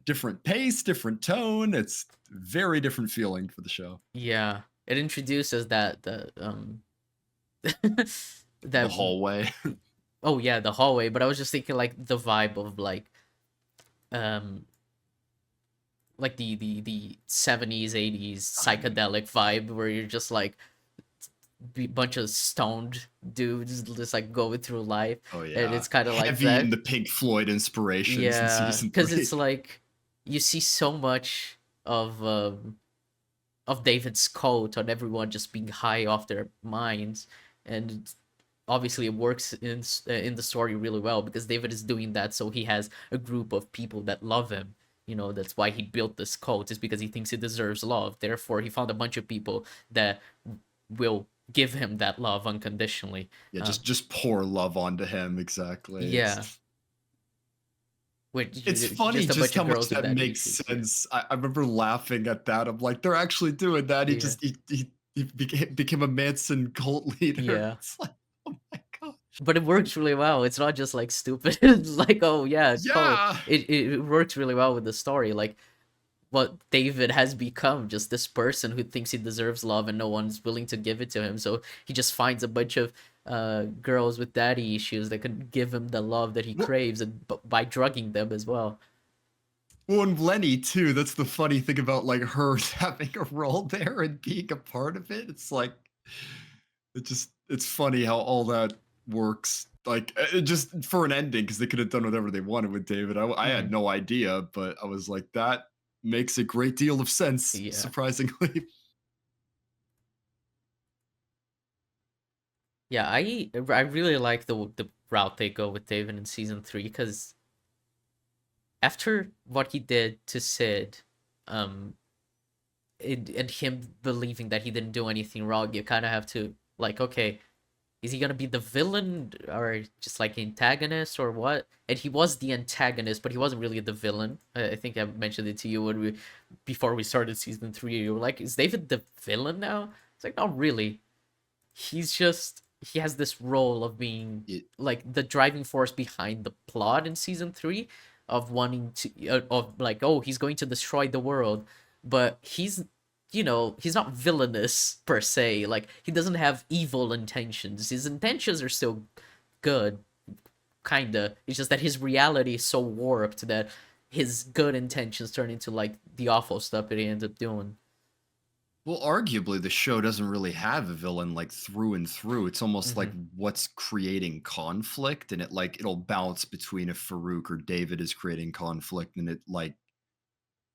different pace, different tone. It's very different feeling for the show. Yeah. It introduces that The that hallway. oh yeah, the hallway, but I was just thinking like the vibe of um like the 70s 80s psychedelic vibe, where you're just like bunch of stoned dudes just like going through life, Oh and yeah, it's kind of like heavy in that. the Pink Floyd inspirations in Yeah, season because it's 3. like you see so much of David's coat on everyone just being high off their minds, and obviously it works in the story really well because David is doing that, so he has a group of people that love him. You know, that's why he built this cult, is because he thinks he deserves love. Therefore, he found a bunch of people that will give him that love unconditionally. Yeah, Um, just pour love onto him. Exactly. yeah, which It's funny just a just bunch how of much girls with that daddy makes issues. Yeah, sense. I remember laughing at that. I'm like, they're actually doing that. He yeah, just he became a Manson cult leader. yeah. It's like, oh my god. But it works really well. It's not just like stupid. It's like, oh yeah, cult. Yeah. It works really well with the story. Like, what David has become, just this person who thinks he deserves love and no one's willing to give it to him. So he just finds a bunch of girls with daddy issues that can give him the love that he What craves, and by drugging them as well. Well, and Lenny too. That's the funny thing about like her having a role there and being a part of it. It's like it's funny how all that works. Like just for an ending because they could have done whatever they wanted with David. I had Mhm. no idea, but I was like, that makes a great deal of sense. Yeah. Surprisingly, Yeah, I really like the route they go with David in season 3 because after what he did to Sid, um, and him believing that he didn't do anything wrong, you kind of have to like, okay, is he gonna be the villain or just like antagonist or what? And he was the antagonist, but he wasn't really the villain. I think I mentioned it to you when we before we started season 3. You were like, is David the villain now? It's like, not really. He's just he has this role of being it, like the driving force behind the plot in season 3 of wanting to of like, oh, he's going to destroy the world, but he's not villainous per se. Like, he doesn't have evil intentions. His intentions are still good, kinda. It's just that his reality is so warped that his good intentions turn into like the awful stuff that he ends up doing. well, arguably, the show doesn't really have a villain like through and through. It's almost like Hmm. what's creating conflict, and it'll bounce between if Farouk or David is creating conflict, and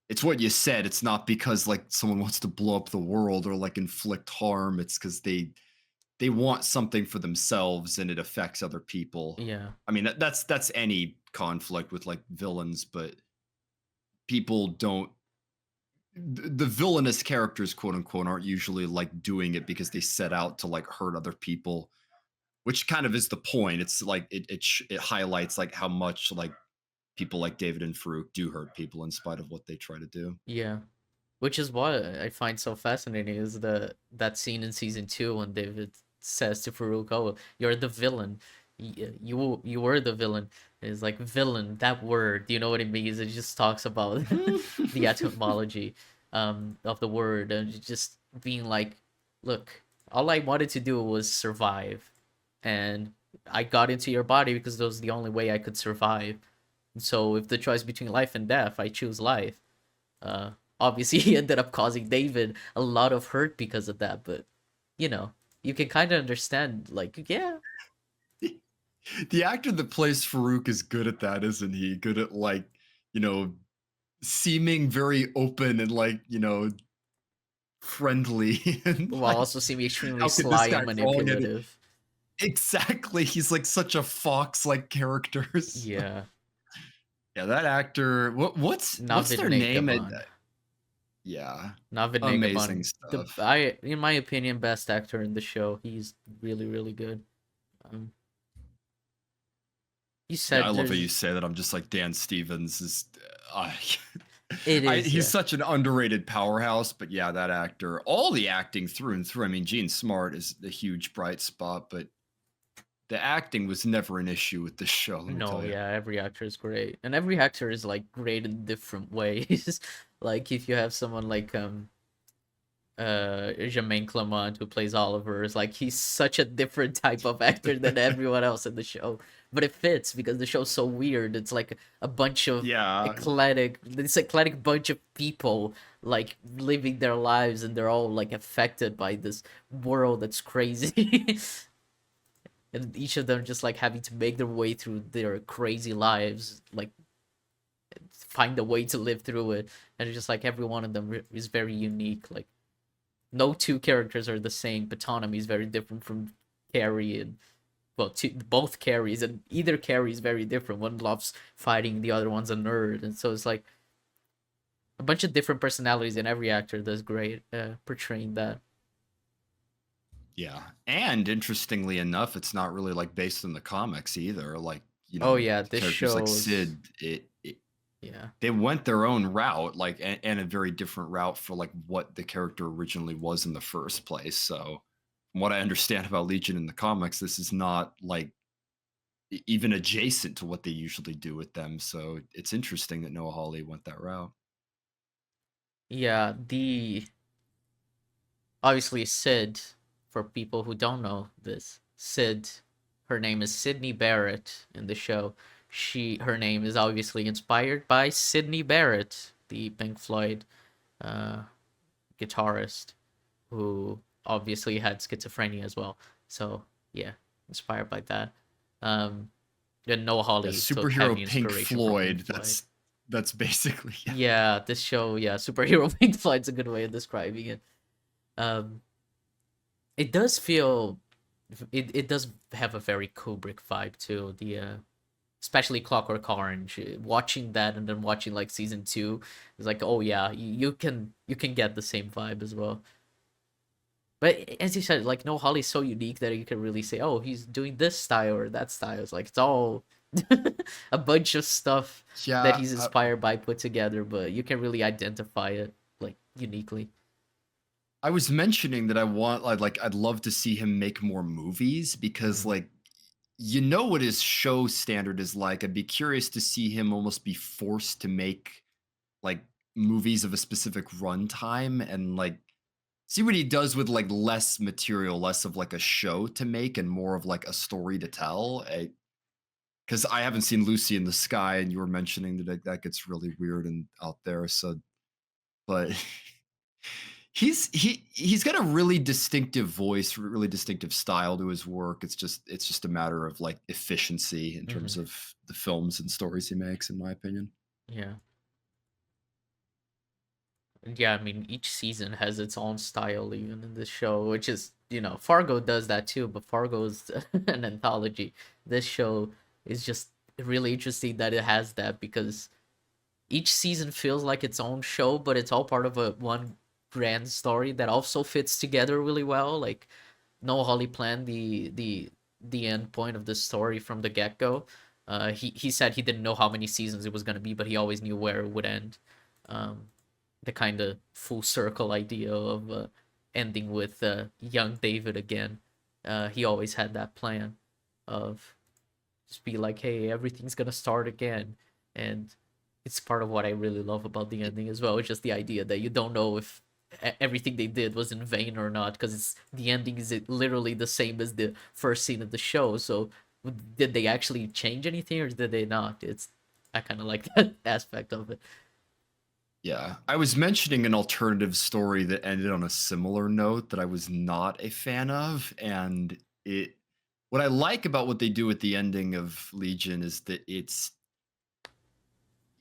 it's what you said. It's not because like someone wants to blow up the world or like inflict harm. It's because they want something for themselves and it affects other people. Yeah. I mean, that's any conflict with like villains, but people don't. The villainous characters, quote unquote, aren't usually like doing it because they set out to like hurt other people, which kind of is the point. It's like it highlights like how much like people like David and Farouk do hurt people in spite of what they try to do. Yeah. Which is what I find so fascinating is that scene in season 2 when David says to Farouk, "Oh, you're the villain. You were the villain." And it's like villain. That word. Do you know what it means? It just talks about the etymology of the word and just being like, "Look, all I wanted to do was survive, and I got into your body because that was the only way I could survive. And so if the choice between life and death, I choose life." Uh, Obviously, he ended up causing David a lot of hurt because of that, but you know, you can kind of understand, like, yeah, The actor that plays Farouk is good at that, isn't he? Good at like, you know, seeming very open and like, friendly and while like also seeming extremely how could this sly guy and wrong at it? manipulative. Exactly. He's like such a fox like characters. Yeah, Yeah, that actor, what's Navid their name? Negaban. Yeah. Navid Amazing Negaban. stuff. In my opinion, best actor in the show. He's really, really good. Um, you Yeah, I said love how you there's say that. I'm just like Dan Stevens is uh, it is, he's yeah. such an underrated powerhouse, but yeah, that actor, all the acting through and through. I mean, Gene Smart is a huge bright spot, but the acting was never an issue with this show, let me No, tell you. yeah, every actor is great, and every actor is like great in different ways. Like if you have someone like Jermaine Clement who plays Oliver is like he's such a different type of actor than everyone else in the show, but it fits because the show's so weird. It's like a bunch of Yeah. this eclectic bunch of people like living their lives, and they're all like affected by this world that's crazy. And each of them just like having to make their way through their crazy lives, like find a way to live through it. And it's just like every one of them is very unique. Like no two characters are the same. Autonomy is very different from Carrie, and well, both Carries, and either Carrie is very different. One loves fighting, the other one's a nerd, and so it's like a bunch of different personalities, and every actor does great portraying that. Yeah. And interestingly enough, it's not really like based in the comics either. Like, Oh yeah, this characters like shows, Sid, yeah. they went their own route, like, and a very different route for like what the character originally was in the first place. So, from what I understand about Legion in the comics, this is not like even adjacent to what they usually do with them. So, it's interesting that Noah Hawley went that route. Yeah, the obviously Sid, for people who don't know this, Sid, her name is Sydney Barrett in the show. Her name is obviously inspired by Sydney Barrett, the Pink Floyd uh, guitarist, who obviously had schizophrenia as well. So yeah, inspired by that. Um, and Noah Yeah, Hawley took heavy superhero Pink inspiration from Pink Floyd. Floyd. That's basically yeah. Yeah, this show, yeah, superhero Pink Floyd's a good way of describing it. Um, it does feel, it does have a very Kubrick vibe too. The especially Clockwork Orange. Watching that and then watching like season two is like, oh yeah, you can get the same vibe as well. But as you said, like No Holly's so unique that you can really say, oh, he's doing this style or that style. It's like it's all a bunch of stuff that Yeah, he's inspired by put together, but you can really identify it like uniquely. I was mentioning that I'd love to see him make more movies because Hmm. like you know what his show standard is like. I'd be curious to see him almost be forced to make like movies of a specific runtime and like see what he does with like less material, less of like a show to make and more of like a story to tell. Because I haven't seen Lucy in the Sky, and you were mentioning that that gets really weird and out there. So, but he's got a really distinctive voice, really distinctive style to his work. It's just a matter of like efficiency in terms Hmm. of the films and stories he makes, in my opinion. Yeah. Yeah, I mean, each season has its own style, even in this show, which is, Fargo does that too, but Fargo's an anthology. This show is just really interesting that it has that because each season feels like its own show, but it's all part of a one grand story that also fits together really well. Like Noah Hawley planned the end point of the story from the get go. He said he didn't know how many seasons it was gonna be, but he always knew where it would end. Um, the kind of full circle idea of ending with young David again. He always had that plan of just be like, hey, everything's gonna start again, and it's part of what I really love about the ending as well. It's just the idea that you don't know if everything they did was in vain or not, because it's the ending is literally the same as the first scene of the show. So did they actually change anything or did they not? I kind of like that aspect of it. Yeah, I was mentioning an alternative story that ended on a similar note that I was not a fan of, and it. What I like about what they do at the ending of Legion is that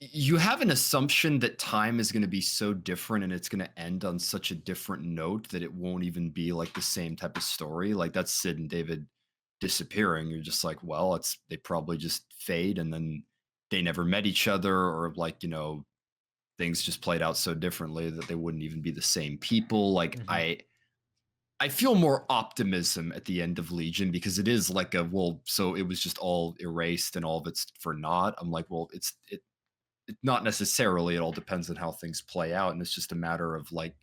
you have an assumption that time is going to be so different and it's going to end on such a different note that it won't even be like the same type of story. Like that's Sid and David disappearing. You're just like, well, it's they probably just fade and then they never met each other, or like, things just played out so differently that they wouldn't even be the same people. Like Hmm. I feel more optimism at the end of Legion because it is like a well, so it was just all erased and all of it's for naught. I'm like, well, it not necessarily. It all depends on how things play out, and it's just a matter of like,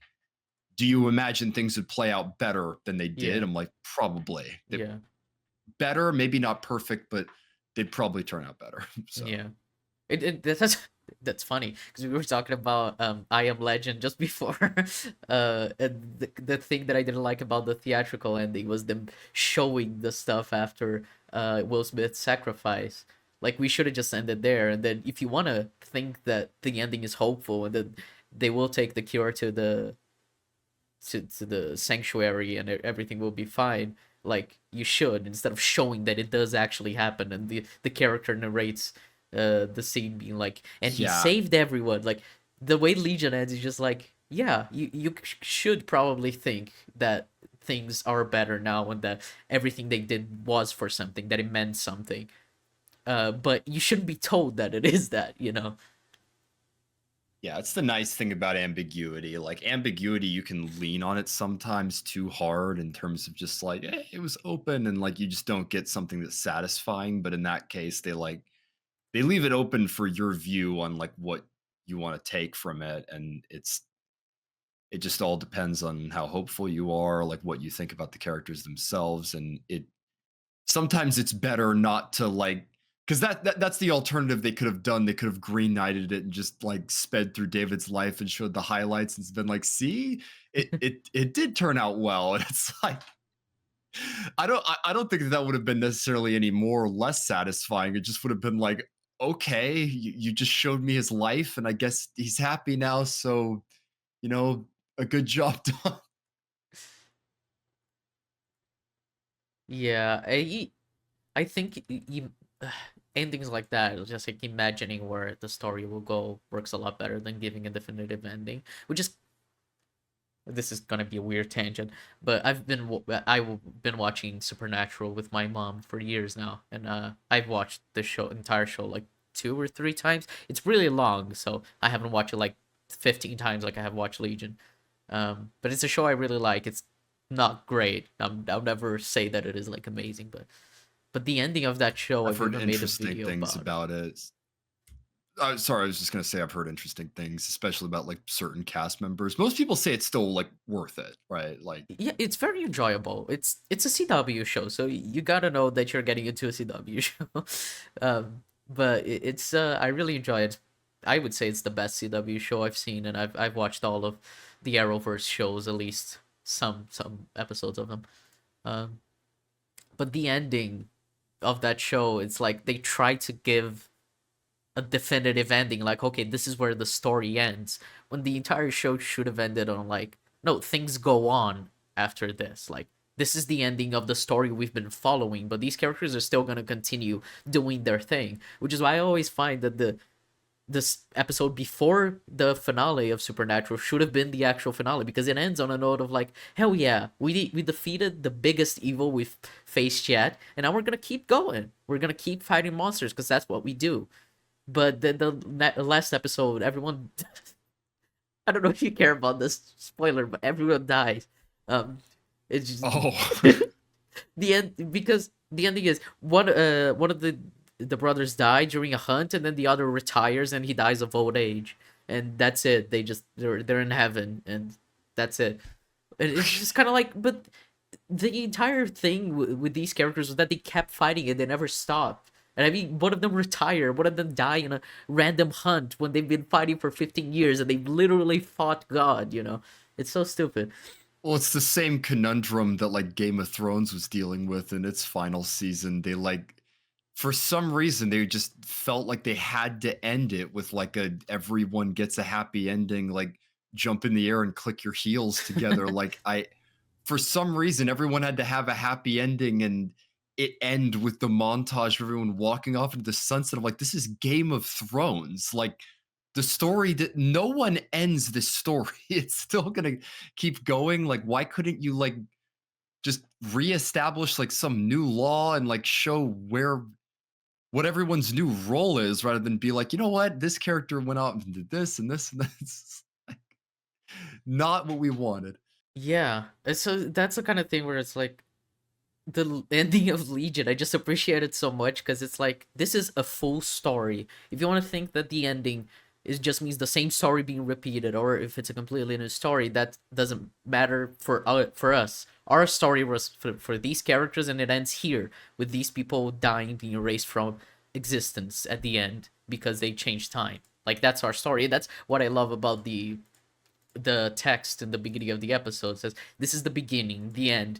do you imagine things would play out better than they did? Yeah, I'm like, probably. yeah, Better, maybe not perfect, but they'd probably turn out better. So yeah. That's that's funny because we were talking about I Am Legend just before. And the thing that I didn't like about the theatrical ending was them showing the stuff after Will Smith's sacrifice. Like we should have just ended there, and then if you want to think that the ending is hopeful and that they will take the cure to the sanctuary and everything will be fine, like you should, instead of showing that it does actually happen and the character narrates the scene being like, and he yeah, saved everyone. Like the way Legion ends is just like, yeah, you should probably think that things are better now and that everything they did was for something, that it meant something. But you shouldn't be told that it is that. yeah, it's the nice thing about ambiguity. Like ambiguity, you can lean on it sometimes too hard in terms of just like, it was open, and like you just don't get something that's satisfying. But in that case, they leave it open for your view on like what you want to take from it, and it just all depends on how hopeful you are, like what you think about the characters themselves, and it sometimes it's better not to like because that's the alternative they could have done. They could have green knighted it and just like sped through David's life and showed the highlights and it's been like, see, it did turn out well. And it's like I don't think that would have been necessarily any more or less satisfying. It just would have been like okay, you just showed me his life, and I guess he's happy now. So you know, a good job done. Yeah, I think endings like that, just like imagining where the story will go, works a lot better than giving a definitive ending. Which is, this is gonna be a weird tangent, but I've been watching Supernatural with my mom for years now, and I've watched the entire show like 2 or 3 times. It's really long, so I haven't watched it like 15 times like I have watched Legion. But it's a show I really like. It's not great. I'll never say that it is like amazing, but the ending of that show, I've I've heard even made a interesting video things about it. about it. Sorry, I was just gonna say I've heard interesting things, especially about like certain cast members. Most people say it's still like worth it, right? Like, Yeah, it's very enjoyable. It's a CW show, so you gotta know that you're getting into a CW show. But it's I really enjoy it. I would say it's the best CW show I've seen, and I've watched all of the Arrowverse shows, at least some episodes of them. Um, but the ending of that show, it's like they try to give a definitive ending, like, okay, this is where the story ends, when the entire show should have ended on like, no, things go on after this. Like, this is the ending of the story we've been following, but these characters are still going to continue doing their thing, which is why I always find that the this episode before the finale of Supernatural should have been the actual finale, because it ends on a note of like, hell yeah, we defeated the biggest evil we've faced yet, and now we're gonna keep going. We're gonna keep fighting monsters because that's what we do. But the last episode, everyone, I don't know if you care about this spoiler, but everyone dies. Um, it's just, oh, the end, because the ending is one of the brothers die during a hunt, and then the other retires and he dies of old age, and that's it. They're in heaven, and that's it. And it's just kind of like, but the entire thing with these characters was that they kept fighting and they never stopped. And I mean, one of them retire, one of them die in a random hunt when they've been fighting for 15 years and they've literally fought God, you know? It's so stupid. well, it's the same conundrum that like Game of Thrones was dealing with in its final season. They like, for some reason, they just felt like they had to end it with like a everyone gets a happy ending, like jump in the air and click your heels together. Like, for some reason, everyone had to have a happy ending, and it end with the montage of everyone walking off into the sunset. I'm like, this is Game of Thrones. Like, the story that no one ends this story. It's still gonna keep going. Like, why couldn't you like just reestablish like some new law and like show where what everyone's new role is, rather than be like, you know what, this character went out and did this and this and this. Not what we wanted. Yeah. And so that's the kind of thing where it's like, ending of Legion, I just appreciate it so much because it's like, this is a full story. If you want to think that the ending is just means the same story being repeated, or if it's a completely new story, that doesn't matter for us. Our story was for these characters, and it ends here with these people dying, being erased from existence at the end because they changed time. Like, that's our story. That's what I love about the text in the beginning of the episode. It says, this is the beginning, the end.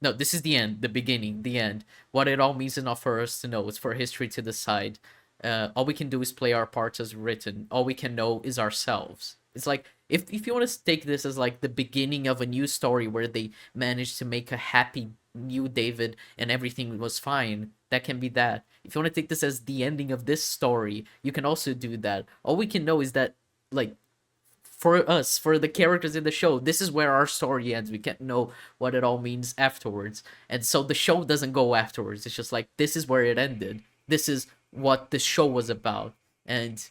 No, this is the end, the beginning, the end. What it all means is not for us to know, it's for history to decide. All we can do is play our parts as written. All we can know is ourselves. It's like, if you want to take this as like the beginning of a new story where they managed to make a happy new David and everything was fine, that can be that. If you want to take this as the ending of this story, you can also do that. All we can know is that, like, for us, for the characters in the show, this is where our story ends. We can't know what it all means afterwards. And so the show doesn't go afterwards. It's just like, this is where it ended. This is what the show was about. And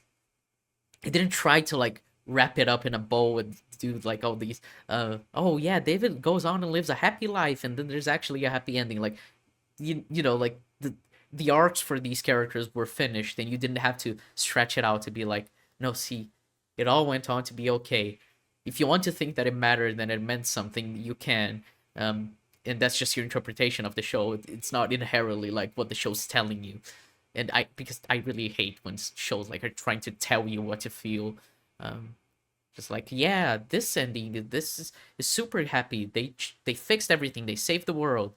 it didn't try to like wrap it up in a bow and do like all these oh yeah, David goes on and lives a happy life, and then there's actually a happy ending. Like, you know, like the arcs for these characters were finished, and you didn't have to stretch it out to be like, no, see, it all went on to be okay. If you want to think that it mattered and it meant something, you can. And that's just your interpretation of the show. It's not inherently like what the show's telling you. And because I really hate when shows like are trying to tell you what to feel. Um, just like, yeah, this ending, is super happy. They fixed everything. They saved the world.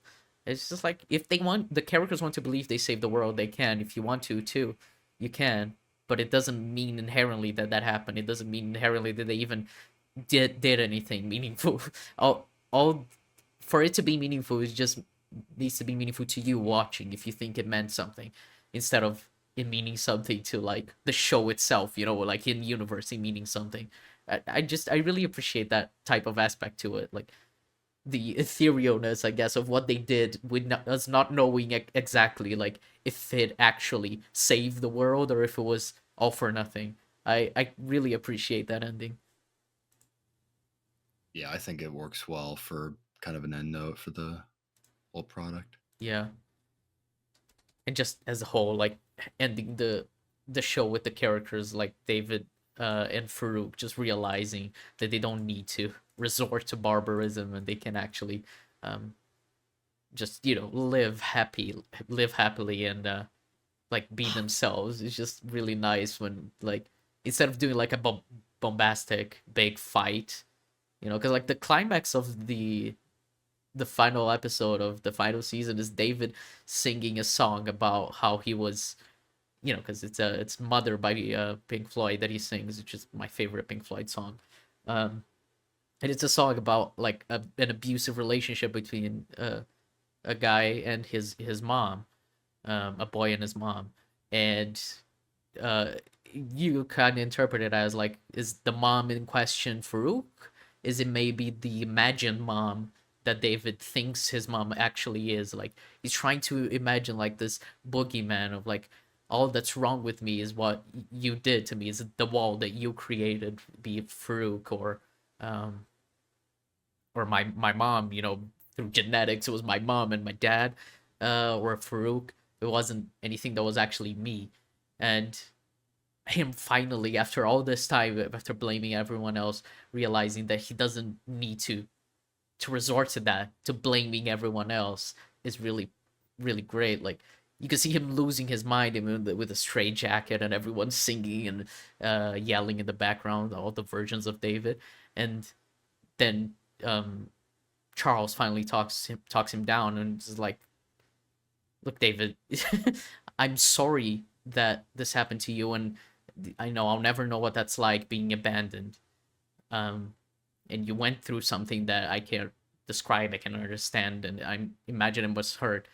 It's just like, if they want, the characters want to believe they saved the world, they can. If you want to too. You can, but it doesn't mean inherently that that happened. It doesn't mean inherently that they even did anything meaningful. All for it to be meaningful, it just needs to be meaningful to you watching. If you think it meant something, instead of it meaning something to like the show itself, like in universe, it meaning something. I really appreciate that type of aspect to it, like the etherealness, I guess, of what they did with us not knowing exactly like if it actually saved the world or if it was all for nothing. I really appreciate that ending. Yeah, I think it works well for kind of an end note for the whole product. Yeah, and just as a whole, like ending the show with the characters like David and Farouk just realizing that they don't need to resort to barbarism and they can actually um, just live happily and like be themselves. It's just really nice when like instead of doing like a bombastic big fight, because like the climax of the final episode of the final season is David singing a song about how he was, because it's Mother by Pink Floyd that he sings, which is my favorite Pink Floyd song. And it's a song about like an abusive relationship between a guy and his mom, a boy and his mom, and uh, you kind of interpret it as like, is the mom in question Farouk? Is it maybe the imagined mom that David thinks his mom actually is? Like he's trying to imagine like this boogeyman of like all that's wrong with me is what you did to me, is the wall that you created, be it Farouk um or my mom, through genetics. It was my mom and my dad, or Farouk. It wasn't anything that was actually me. And him finally, after all this time, after blaming everyone else, realizing that he doesn't need to resort to that, to blaming everyone else, is really, really great. Like you can see him losing his mind with a stray jacket and everyone singing and yelling in the background, all the versions of David, and then Charles finally talks him down and is like, "Look, David, I'm sorry that this happened to you, and I know I'll never know what that's like being abandoned. Um, and you went through something that I can't describe, I can understand, and I imagine it was hurt.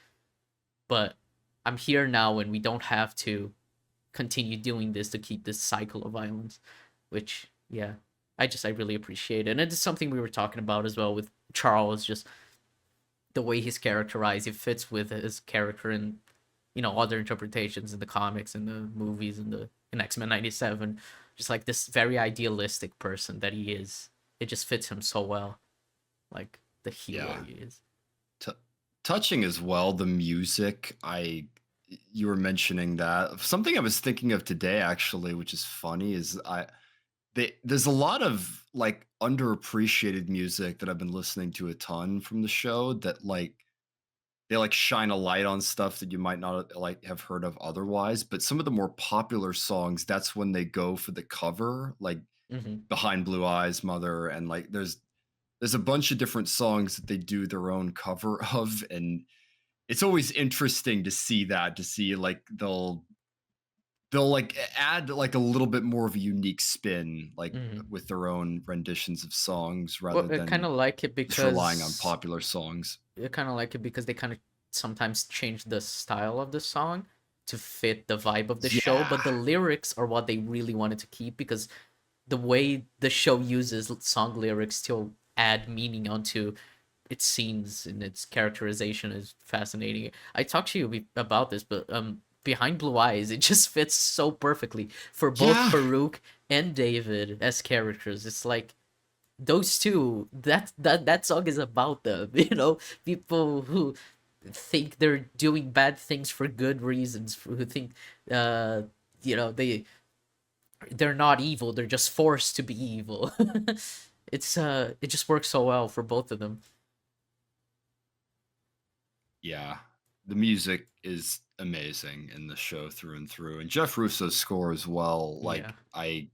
But I'm here now, and we don't have to continue doing this to keep this cycle of violence." Which, yeah, I really appreciate it, and it's something we were talking about as well with Charles, just the way he's characterized. It fits with his character in other interpretations in the comics and the movies and the in X-Men 97. Just like this very idealistic person that he is. It just fits him so well. Like the hero Yeah. he is. T- Touching as well, the music. You were mentioning that. Something I was thinking of today, actually, which is funny, is there's a lot of like underappreciated music that I've been listening to a ton from the show that like they like shine a light on stuff that you might not like have heard of otherwise. But some of the more popular songs, that's when they go for the cover, like Hmm. Behind Blue Eyes, Mother, and like there's a bunch of different songs that they do their own cover of, and it's always interesting to see that, to see like they'll like add like a little bit more of a unique spin, like Hmm. with their own renditions of songs Well, rather I kind than of like it just relying on because popular songs. they kind of sometimes change the style of the song to fit the vibe of the show, Yeah. but the lyrics are what they really wanted to keep, because the way the show uses song lyrics to add meaning onto its scenes and its characterization is fascinating. I talked to you about this, but Behind Blue Eyes, it just fits so perfectly for both Yeah. Farouk and David as characters. It's like those two, that song is about them, people who think they're doing bad things for good reasons, who think uh they're not evil, they're just forced to be evil. It just works so well for both of them. Yeah. The music is amazing in the show through and through. And Jeff Russo's score as well. Yeah. Like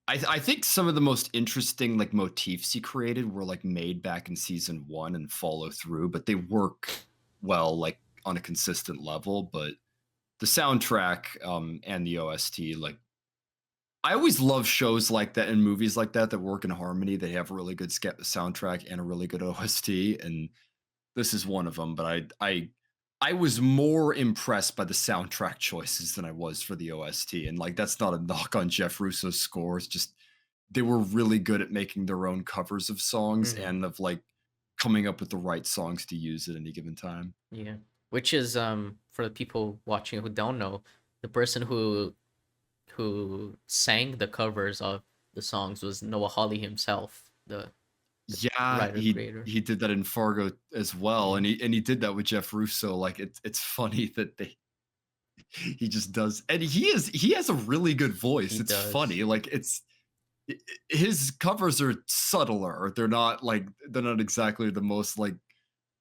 I think some of the most interesting like motifs he created were like made back in season 1 and follow through, but they work well like on a consistent level. But the soundtrack and the OST, like I always love shows like that and movies like that that work in harmony. They have a really good soundtrack and a really good OST, and this is one of them. But I was more impressed by the soundtrack choices than I was for the OST, and like that's not a knock on Jeff Russo's scores. Just they were really good at making their own covers of songs Hmm. and of like coming up with the right songs to use at any given time. Yeah. Which is for the people watching who don't know, the person who sang the covers of the songs was Noah Hawley himself, the Yeah, writer he creator. he did that in Fargo as well, Yeah. and he did that with Jeff Russo. Like it's funny that he just does, and he has a really good voice. He It's does. funny, like his covers are subtler. They're not exactly the most like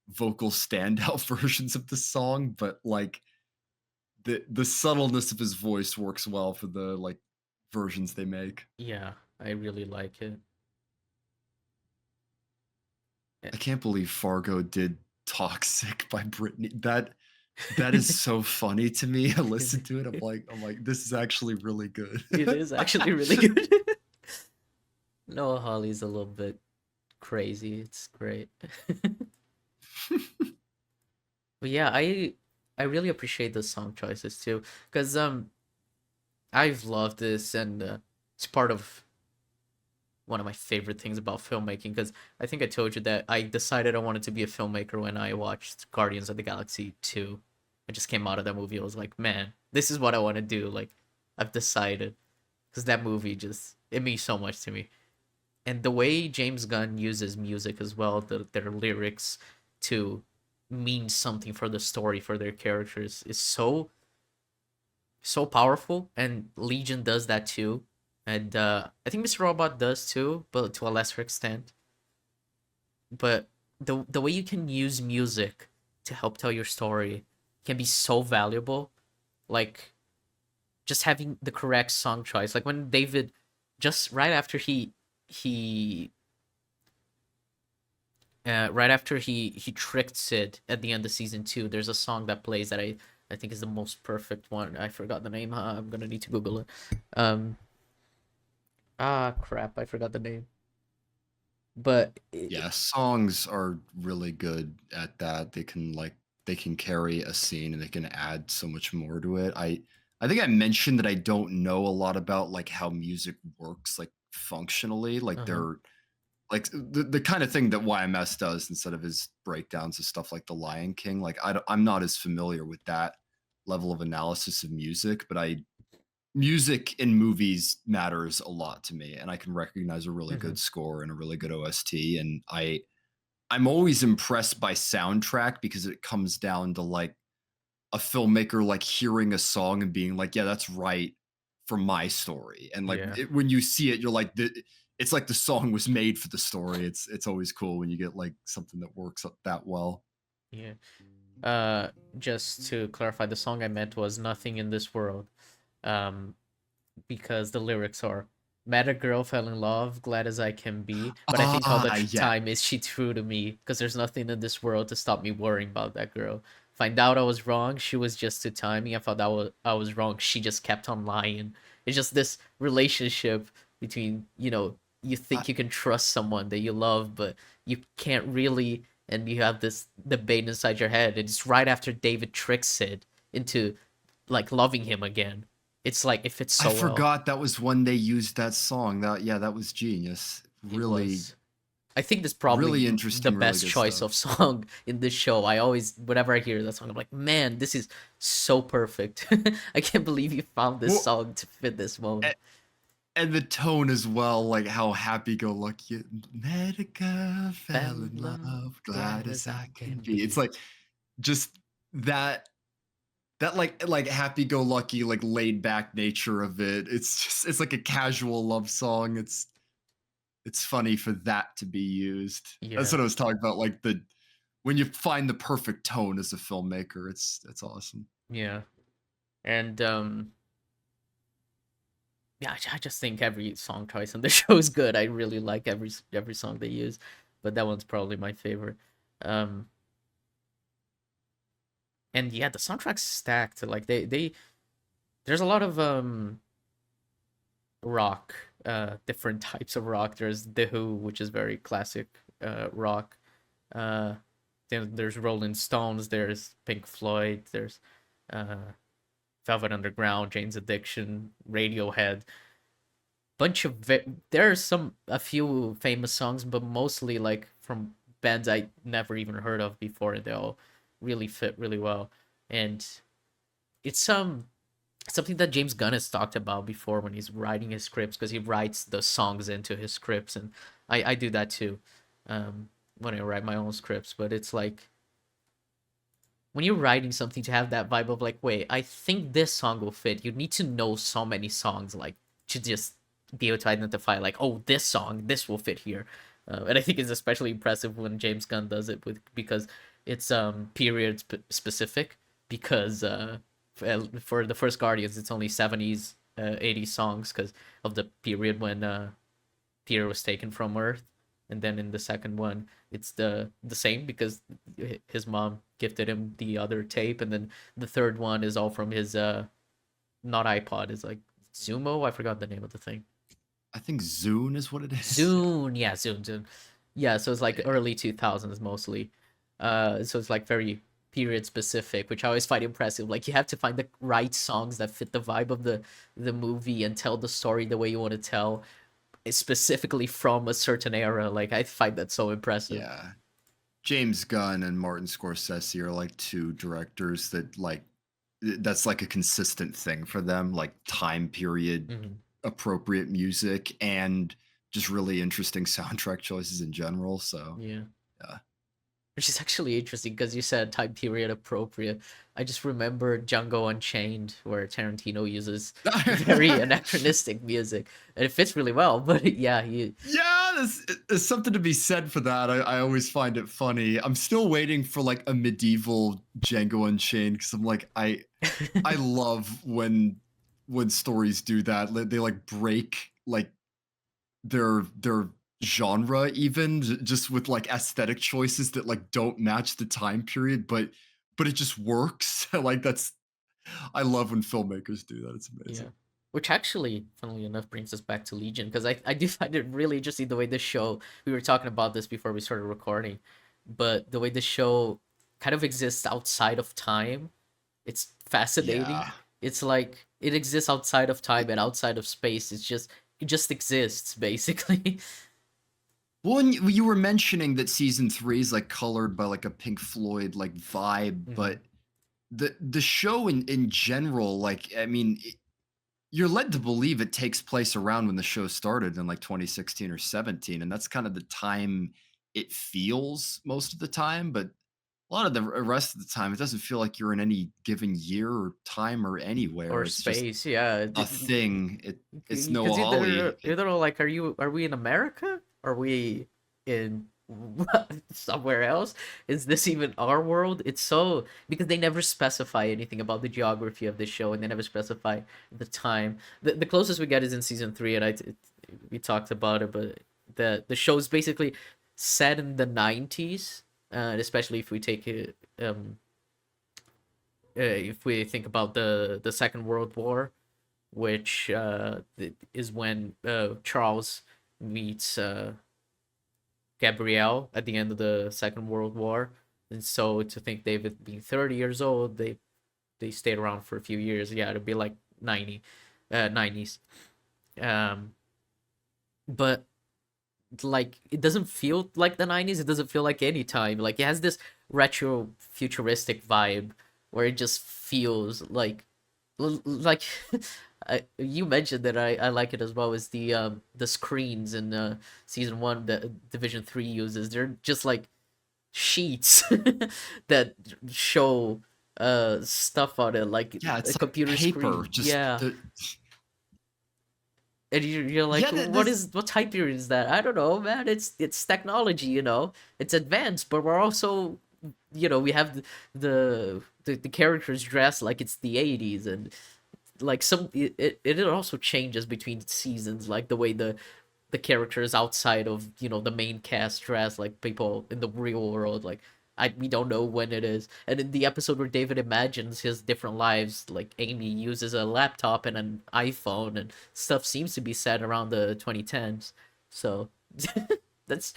vocal standout versions of the song, but like the subtleness of his voice works well for the like versions they make. Yeah, I really like it. Eh, I can't believe Fargo did "Toxic" by Britney. That is so funny to me. I listened to it. I'm like, this is actually really good. It is actually really good. Noah Hawley's a little bit crazy. It's great. But yeah, I really appreciate the song choices too, because I've loved this, and it's part of one of my favorite things about filmmaking. Because I think I told you that I decided I wanted to be a filmmaker when I watched Guardians of the Galaxy 2. I just came out of that movie. I was like, man, this is what I want to do. Like, I've decided, because that movie just it means so much to me. And the way James Gunn uses music as well, their lyrics to mean something for the story, for their characters, is so powerful. And Legion does that too, and I think Mr. Robot does too, but to a lesser extent. But the way you can use music to help tell your story can be so valuable. Like just having the correct song choice. Like when David, just he right after he tricked Sid at the end of season 2, there's a song that plays that I think is the most perfect one. I forgot the name. I'm gonna need to Google it. Um, crap, I forgot the name. But Yeah, songs are really good at that. They can carry a scene and they can add so much more to it. I think I mentioned that I don't know a lot about like how music works like functionally. Like uh-huh. they're like the kind of thing that YMS does instead of his breakdowns of stuff like The Lion King. Like I'm not as familiar with that level of analysis of music, but I music in movies matters a lot to me, and I can recognize a really Hmm. good score and a really good OST. And I'm always impressed by soundtrack because it comes down to like a filmmaker like hearing a song and being like, yeah, that's right for my story. And like Yeah. when you see it, you're like, it's like the song was made for the story. It's always cool when you get like something that works that well. Yeah. Just to clarify, the song I meant was "Nothing in This World," um, because the lyrics are "Met a girl, fell in love, glad as I can be, but I think all the Ah, yeah. time is she true to me, because there's nothing in this world to stop me worrying about that girl. Find out I was wrong, she was just too timing. I thought I was wrong, she just kept on lying." It's just this relationship between, you I, think you can trust someone that you love, but you can't really, and you have this debate inside your head. And it's right after David tricks Sid into like loving him again. It's like it fits I so well. forgot that was when they used that song. That was genius. It Really, was. I think this really probably the interesting, really best good choice stuff. of song in this show. I always, whenever I hear that song, I'm like, man, this is so perfect. I can't believe you found this Well, song to fit this moment. and the tone as well, like how happy-go-lucky, met a girl, Fell fell in in love, love, glad glad as as I I can can be. It's be. like just that like happy-go-lucky, like laid back nature of it. It's just it's like a casual love song. It's funny for that to be used. That's Yeah, what I was talking about. Like the when you find the perfect tone as a filmmaker, it's awesome. yeah, and yeah, I just think every song choice on the show is good. I really like every song they use, but that one's probably my favorite. Um, And yeah, the soundtrack's stacked. Like they there's a lot of rock, different types of rock. There's The Who, which is very classic rock. Uh, then there's Rolling Stones. There's Pink Floyd. There's uh, Velvet Underground, Jane's Addiction, Radiohead. There's a few famous songs, but mostly like from bands I never even heard of before, and they all really fit really well. And it's something that James Gunn has talked about before when he's writing his scripts, because he writes the songs into his scripts, and I do that too, when I write my own scripts. But it's like when you're writing something to have that vibe of like, wait, I think this song will fit. You need to know so many songs, like to just be able to identify like, oh, this song, this will fit here. And I think it's especially impressive when James Gunn does it because it's period specific, because for the first Guardians it's only 70s 80s songs because of the period when Peter was taken from Earth, and then in the second one it's the same because his mom gifted him the other tape, and then the third one is all from his not iPod, it's like Zumo, I forgot the name of the thing. I think Zune is what it is. Zune, yeah, Zune. Yeah, so it's like early 2000s mostly. So it's like very period specific, which I always find impressive. Like you have to find the right songs that fit the vibe of the movie and tell the story the way you want to tell, specifically from a certain era. Like I find that so impressive. Yeah. James Gunn and Martin Scorsese are like two directors that like that's like a consistent thing for them, like time period Mhm. appropriate music and just really interesting soundtrack choices in general. So Yeah. yeah. Which is actually interesting because you said time period appropriate. I just remember Django Unchained, where Tarantino uses very anachronistic music, and it fits really well. But yeah, he. Yeah, there's something to be said for that. I always find it funny. I'm still waiting for like a medieval Django Unchained because I'm like I love when stories do that. They like break like their genre even just with like aesthetic choices that like don't match the time period, but it just works. Like that's I love when filmmakers do that. It's Yeah. amazing. Which actually, funnily enough, brings us back to Legion, because I do find it really interesting the way this show, we were talking about this before we started recording, but the way the show kind of exists outside of time, it's fascinating. Yeah. It's like it exists outside of time and outside of space. It just exists basically. Well, and you were mentioning that season 3 is like colored by like a Pink Floyd like vibe, Mhm. but the show in general, like I mean, you're led to believe it takes place around when the show started in like 2016 or 17, and that's kind of the time it feels most of the time. But a lot of the rest of the time, it doesn't feel like you're in any given year or time or anywhere. Or It's just space, yeah. a thing. It's Noah Because Hawley. either like, are we in America? Are we in somewhere else? Is this even our world? It's so, because they never specify anything about the geography of the show, and they never specify the time. The closest we get is in season 3, and we talked about it, but the show is basically set in the 90s, and especially if we take it if we think about the Second World War, which is when Charles meets Gabrielle at the end of the Second World War, and so to think David being 30 years old, they stayed around for a few years. Yeah, it'd be like 90s. Um, but like it doesn't feel like the 90s. It doesn't feel like any time. Like it has this retro futuristic vibe where it just feels like you mentioned that I like it as well, is the screens in season 1 that Division 3 uses. They're just like sheets that show stuff on it, like Yeah, a it's like computer paper. screen. Just Yeah. the And you're like, yeah. what type period is that? I don't know, man. It's technology, it's advanced, but we're also, we have the characters dressed like it's the 80s, and like it also changes between seasons, like the way the characters outside of the main cast dress like people in the real world. Like we don't know when it is. And in the episode where David imagines his different lives, like Amy uses a laptop and an iPhone, and stuff seems to be set around the 2010s. So that's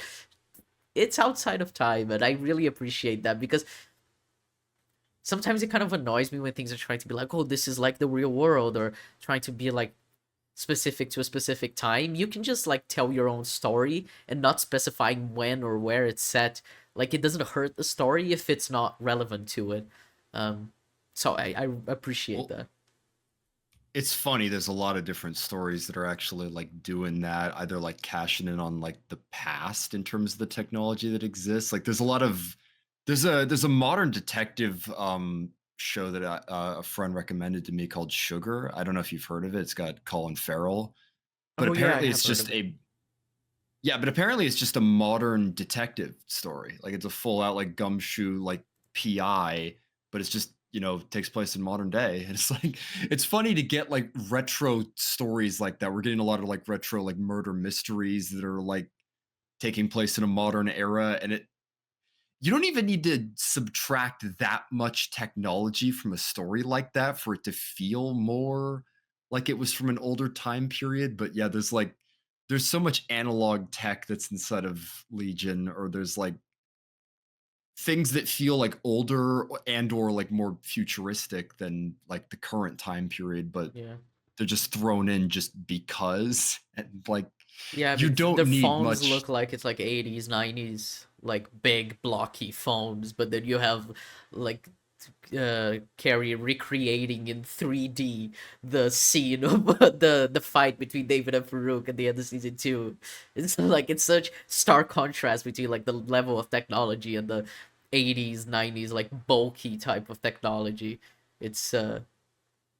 it's outside of time, and I really appreciate that because sometimes it kind of annoys me when things are trying to be like, oh, this is like the real world, or trying to be like specific to a specific time. You can just like tell your own story and not specifying when or where it's set. Like it doesn't hurt the story if it's not relevant to it. Um, so I appreciate Well, that. it's funny. There's a lot of different stories that are actually like doing that, either like cashing in on like the past in terms of the technology that exists. Like there's a lot of there's a modern detective show that a friend recommended to me called Sugar. I don't know if you've heard of it. It's got Colin Farrell, but Oh yeah, I apparently have it's heard just of it. a yeah, but apparently it's just a modern detective story. Like it's a full out like gumshoe like PI, but it's just, takes place in modern day. And it's like it's funny to get like retro stories like that. We're getting a lot of like retro like murder mysteries that are like taking place in a modern era, and it you don't even need to subtract that much technology from a story like that for it to feel more like it was from an older time period. But yeah, there's so much analog tech that's inside of Legion, or there's like things that feel like older and or like more futuristic than like the current time period, but Yeah. they're just thrown in just because, and like Yeah, I you mean, don't their need phones much. look like it's like 80s, 90s, like big blocky phones, but then you have like Carrie recreating in 3D the scene of the fight between David and Farouk at the end of season two. It's like it's such stark contrast between like the level of technology and the 80s, 90s like bulky type of technology. It's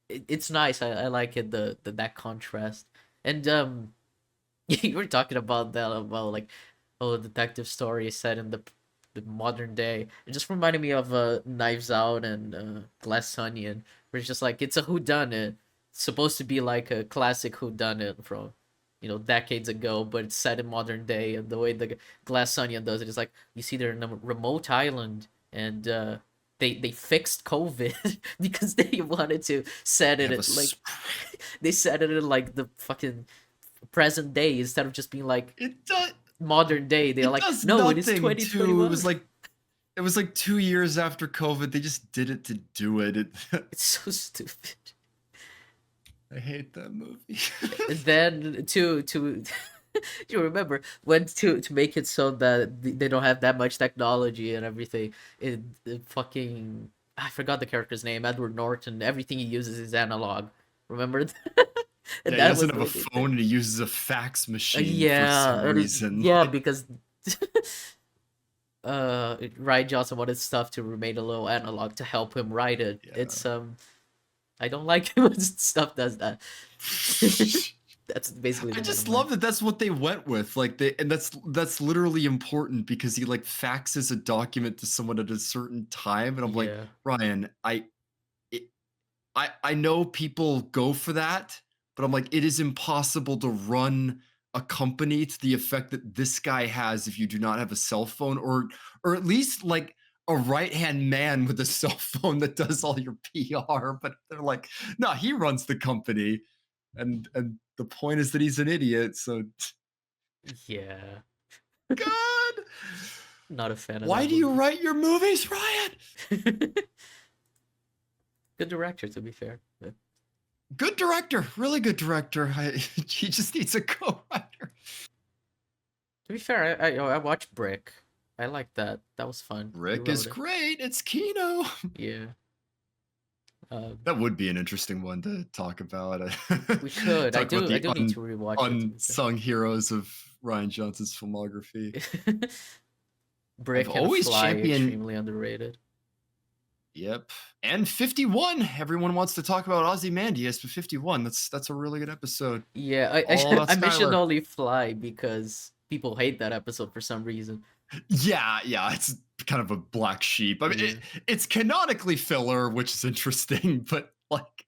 it's nice. I like it the that contrast. And you were talking about that about like oh detective story set in the modern day. It just reminded me of Knives Out and Glass Onion, where it's just like it's a whodunit. It's supposed to be like a classic whodunit from decades ago, but it's set in modern day. And the way the Glass Onion does it is like you see they're in a remote island and they fixed COVID because they wanted to set They it have a at, like they set it in like the fucking present day instead of just being like it does modern day. They're it like, does no, it is nothing to. It 2021. was like it was like 2 years after COVID. They just did it to do it. It's so stupid. I hate that movie. And then to you remember when to make it so that they don't have that much technology and everything. It fucking I forgot the character's name. Edward Norton. Everything he uses is analog. Remember? And Yeah, he that doesn't was the have a way they did. phone and he uses a fax machine for Yeah, some and reason. yeah, Like, because Ryan Johnson wanted stuff to remain a little analog to help him write it. yeah. It's I don't like it when stuff does that. That's basically I the bottom just line. love that that's what they went with. Like they and that's literally important because he like faxes a document to someone at a certain time and I'm like, Yeah. "Ryan, it, I know people go for that, but I'm like, it is impossible to run a company to the effect that this guy has if you do not have a cell phone, or at least like a right hand man with a cell phone that does all your PR. But they're like, no, he runs the company, and the point is that he's an idiot. So Yeah. God, Not a fan of why that do you movie. write your movies, Ryan? Good director, to be fair. But Good director, really good director. He just needs a co-writer. to be fair, I watched Brick. I liked that. That was fun. He Rick is wrote it. great. It's Kino. Yeah. Um, That would be an interesting one to talk about. we should. I Talk about do. I the do need to rewatch it. To be fair. unsung heroes of Ryan Johnson's filmography. I've Brick and always Fly championed. extremely underrated. Yep, and 51. Everyone wants to talk about Ozymandias, but 51. That's a really good episode. Yeah, All about I mentioned Skylar. only Fly because people hate that episode for some reason. Yeah, it's kind of a black sheep. I mean, Yeah. it's canonically filler, which is interesting, but like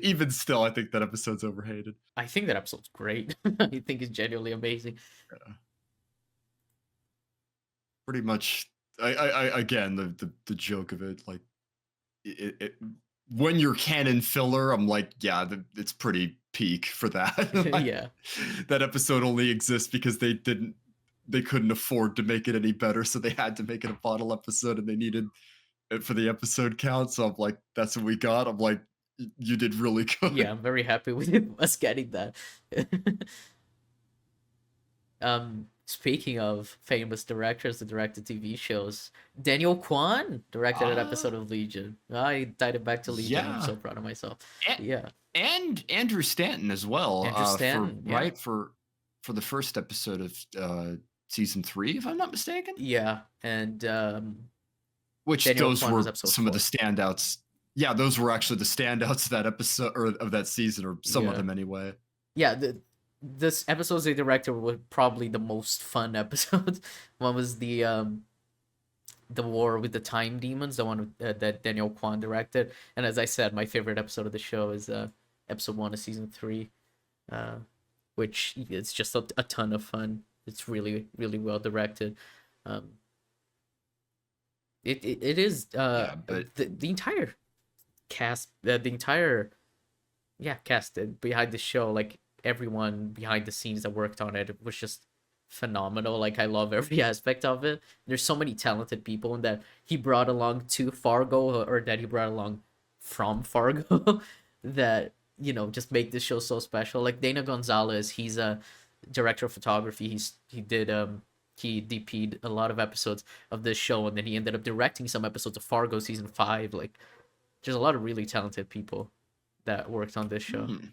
even still, I think that episode's overhated. I think that episode's great. I think it's genuinely amazing. Pretty much again, the joke of it, like it when you're canon filler, I'm like, yeah, it's pretty peak for that. Like, Yeah. that episode only exists because they couldn't afford to make it any better, so they had to make it a bottle episode, and they needed it for the episode count. So I'm like, that's what we got. I'm like, you did really Yeah, good. I'm very happy with us getting that. Speaking of famous directors that directed TV shows, Daniel Kwan directed an episode Ah, of Legion. I tied it back to Legion. I'm yeah. so proud of myself. And, Yeah, and Andrew Stanton as well, Andrew for Stanton. Yeah, for the first episode of season 3, if I'm not mistaken. yeah, and Which Daniel those Kwan was were episode some of the 4. standouts. Yeah, those were actually the standouts of that episode, or of that season, or some of Yeah, them anyway. yeah. This episodes they directed were probably the most fun episodes. One was the war with the time demons, the one that Daniel Kwan directed. And as I said, my favorite episode of the show is episode 1 of season 3, uh, which it's just a ton of fun. It's really really well directed. Um, it is Yeah, but the entire cast, the entire cast behind the show, like everyone behind the scenes that worked on it was just phenomenal. Like I love every aspect of it. There's so many talented people and that he brought along to Fargo, or that he brought along from Fargo that just make this show so special. Like Dana Gonzalez, he's a director of photography. He DP'd a lot of episodes of this show, and then he ended up directing some episodes of Fargo season 5. Like there's a lot of really talented people that worked on this show. hmm,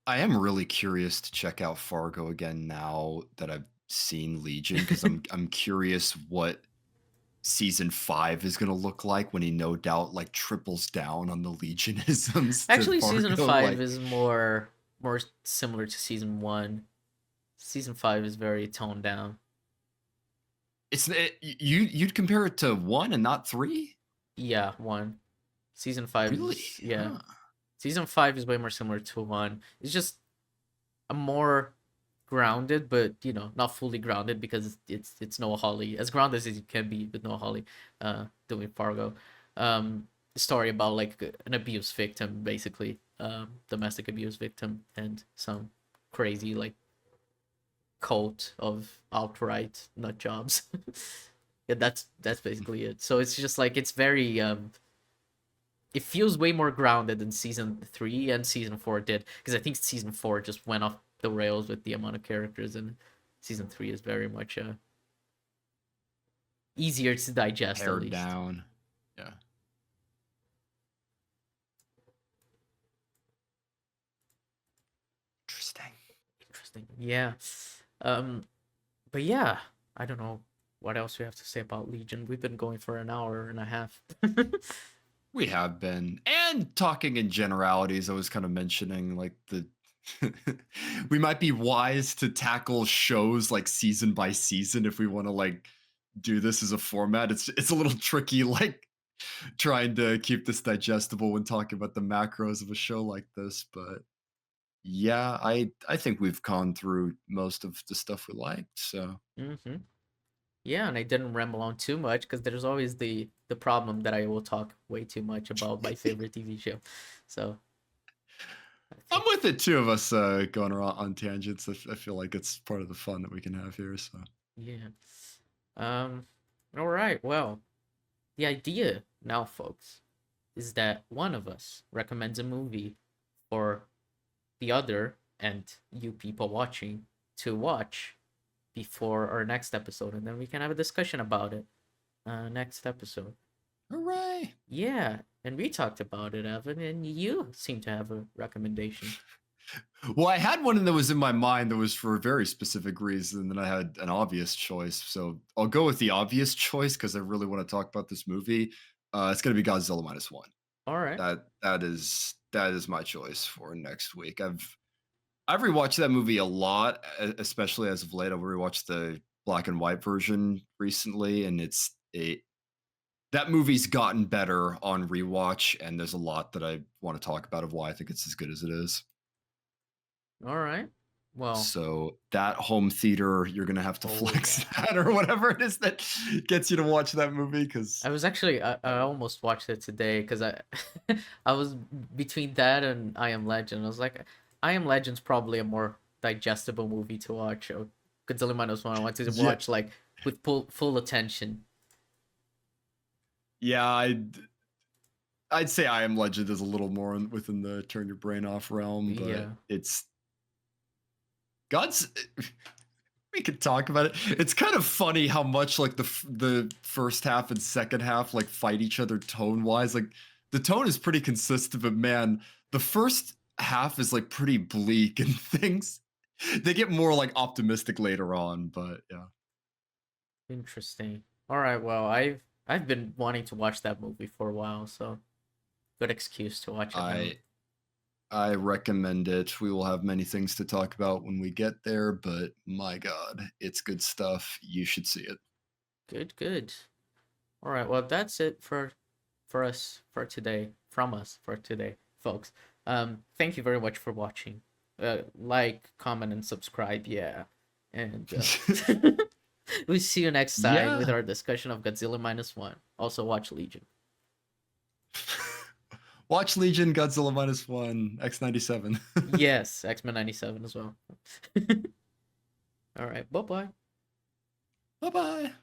I am really curious to check out Fargo again now that I've seen Legion, because I'm curious what season 5 is going to look like when he no doubt like triples down on the Legionisms to Actually, season Fargo. 5 Like, is more similar to season 1. Season 5 is very toned down. you'd compare it to 1 and not 3? Yeah, 1. Season 5 Really? is, yeah. Huh. Season 5 is way more similar to 1. It's just a more grounded, but not fully grounded, because it's Noah Hawley, as grounded as it can be with Noah Hawley doing Fargo. Story about like an abuse victim, basically, domestic abuse victim, and some crazy like cult of outright nut jobs. Yeah, that's basically it. So it's just like it's very it feels way more grounded than season 3 and season 4 did, because I think season 4 just went off the rails with the amount of characters, and season 3 is very much easier to digest, at Pared least. down. Yeah. Interesting. Interesting. Yeah. Um but yeah, I don't know what else we have to say about Legion. We've been going for an hour and a half. We have been. And talking in generalities, I was kind of mentioning like the we might be wise to tackle shows like season by season if we want to like do this as a format. It's a little tricky, like trying to keep this digestible when talking about the macros of a show like this. But yeah, I think we've gone through most of the stuff we liked. So Mhm. Yeah, and I didn't ramble on too much, because there's always the problem that I will talk way too much about my favorite TV show. So I I'm think, with it too of us going around on tangents. I feel like it's part of the fun that we can have here. So yeah. Um. All right. Well, the idea now, folks, is that one of us recommends a movie for the other and you people watching to watch before our next episode, and then we can have a discussion about it next episode. hooray. Yeah, and we talked about it, Evan, and you seem to have a recommendation. Well, I had one that was in my mind that was for a very specific reason, and then I had an obvious choice. So I'll go with the obvious choice because I really want to talk about this movie. It's going to be Godzilla minus one. All right. That is my choice for next week. I've rewatched that movie a lot, especially as of late. I've rewatched the black and white version recently, and that movie's gotten better on rewatch, and there's a lot that I want to talk about of why I think it's as good as it is. All right. Well, So that home theater, you're gonna have to oh flex yeah. that or whatever it is that gets you to watch that movie. I Because was actually I almost watched it today because I I was between that and I Am Legend. I was like, I Am Legend's probably a more digestible movie to watch. Or Godzilla minus one I wanted to yeah, watch like with full attention. yeah, I'd say I Am Legend is a little more within the turn your brain off realm, but Yeah, it's God's. We could talk about it. It's kind of funny how much like the first half and second half like fight each other tone wise. Like the tone is pretty consistent, but man, the first half is like pretty bleak and things. They get more like optimistic later on, but yeah. interesting. All right, well I've been wanting to watch that movie for a while, so good excuse to watch it now. I I recommend it. We will have many things to talk about when we get there, but my god, it's good stuff. You should see it. Good, good. All right, well that's it for us for today, from us for today, folks. Thank you very much for watching. Like, comment, and subscribe. Yeah, and we'll see you next time with Yeah. our discussion of Godzilla minus one. Also, watch Legion. Watch Legion, Godzilla minus one, X-97. Yes, X-Men 97 as well. All right, bye bye. Bye bye.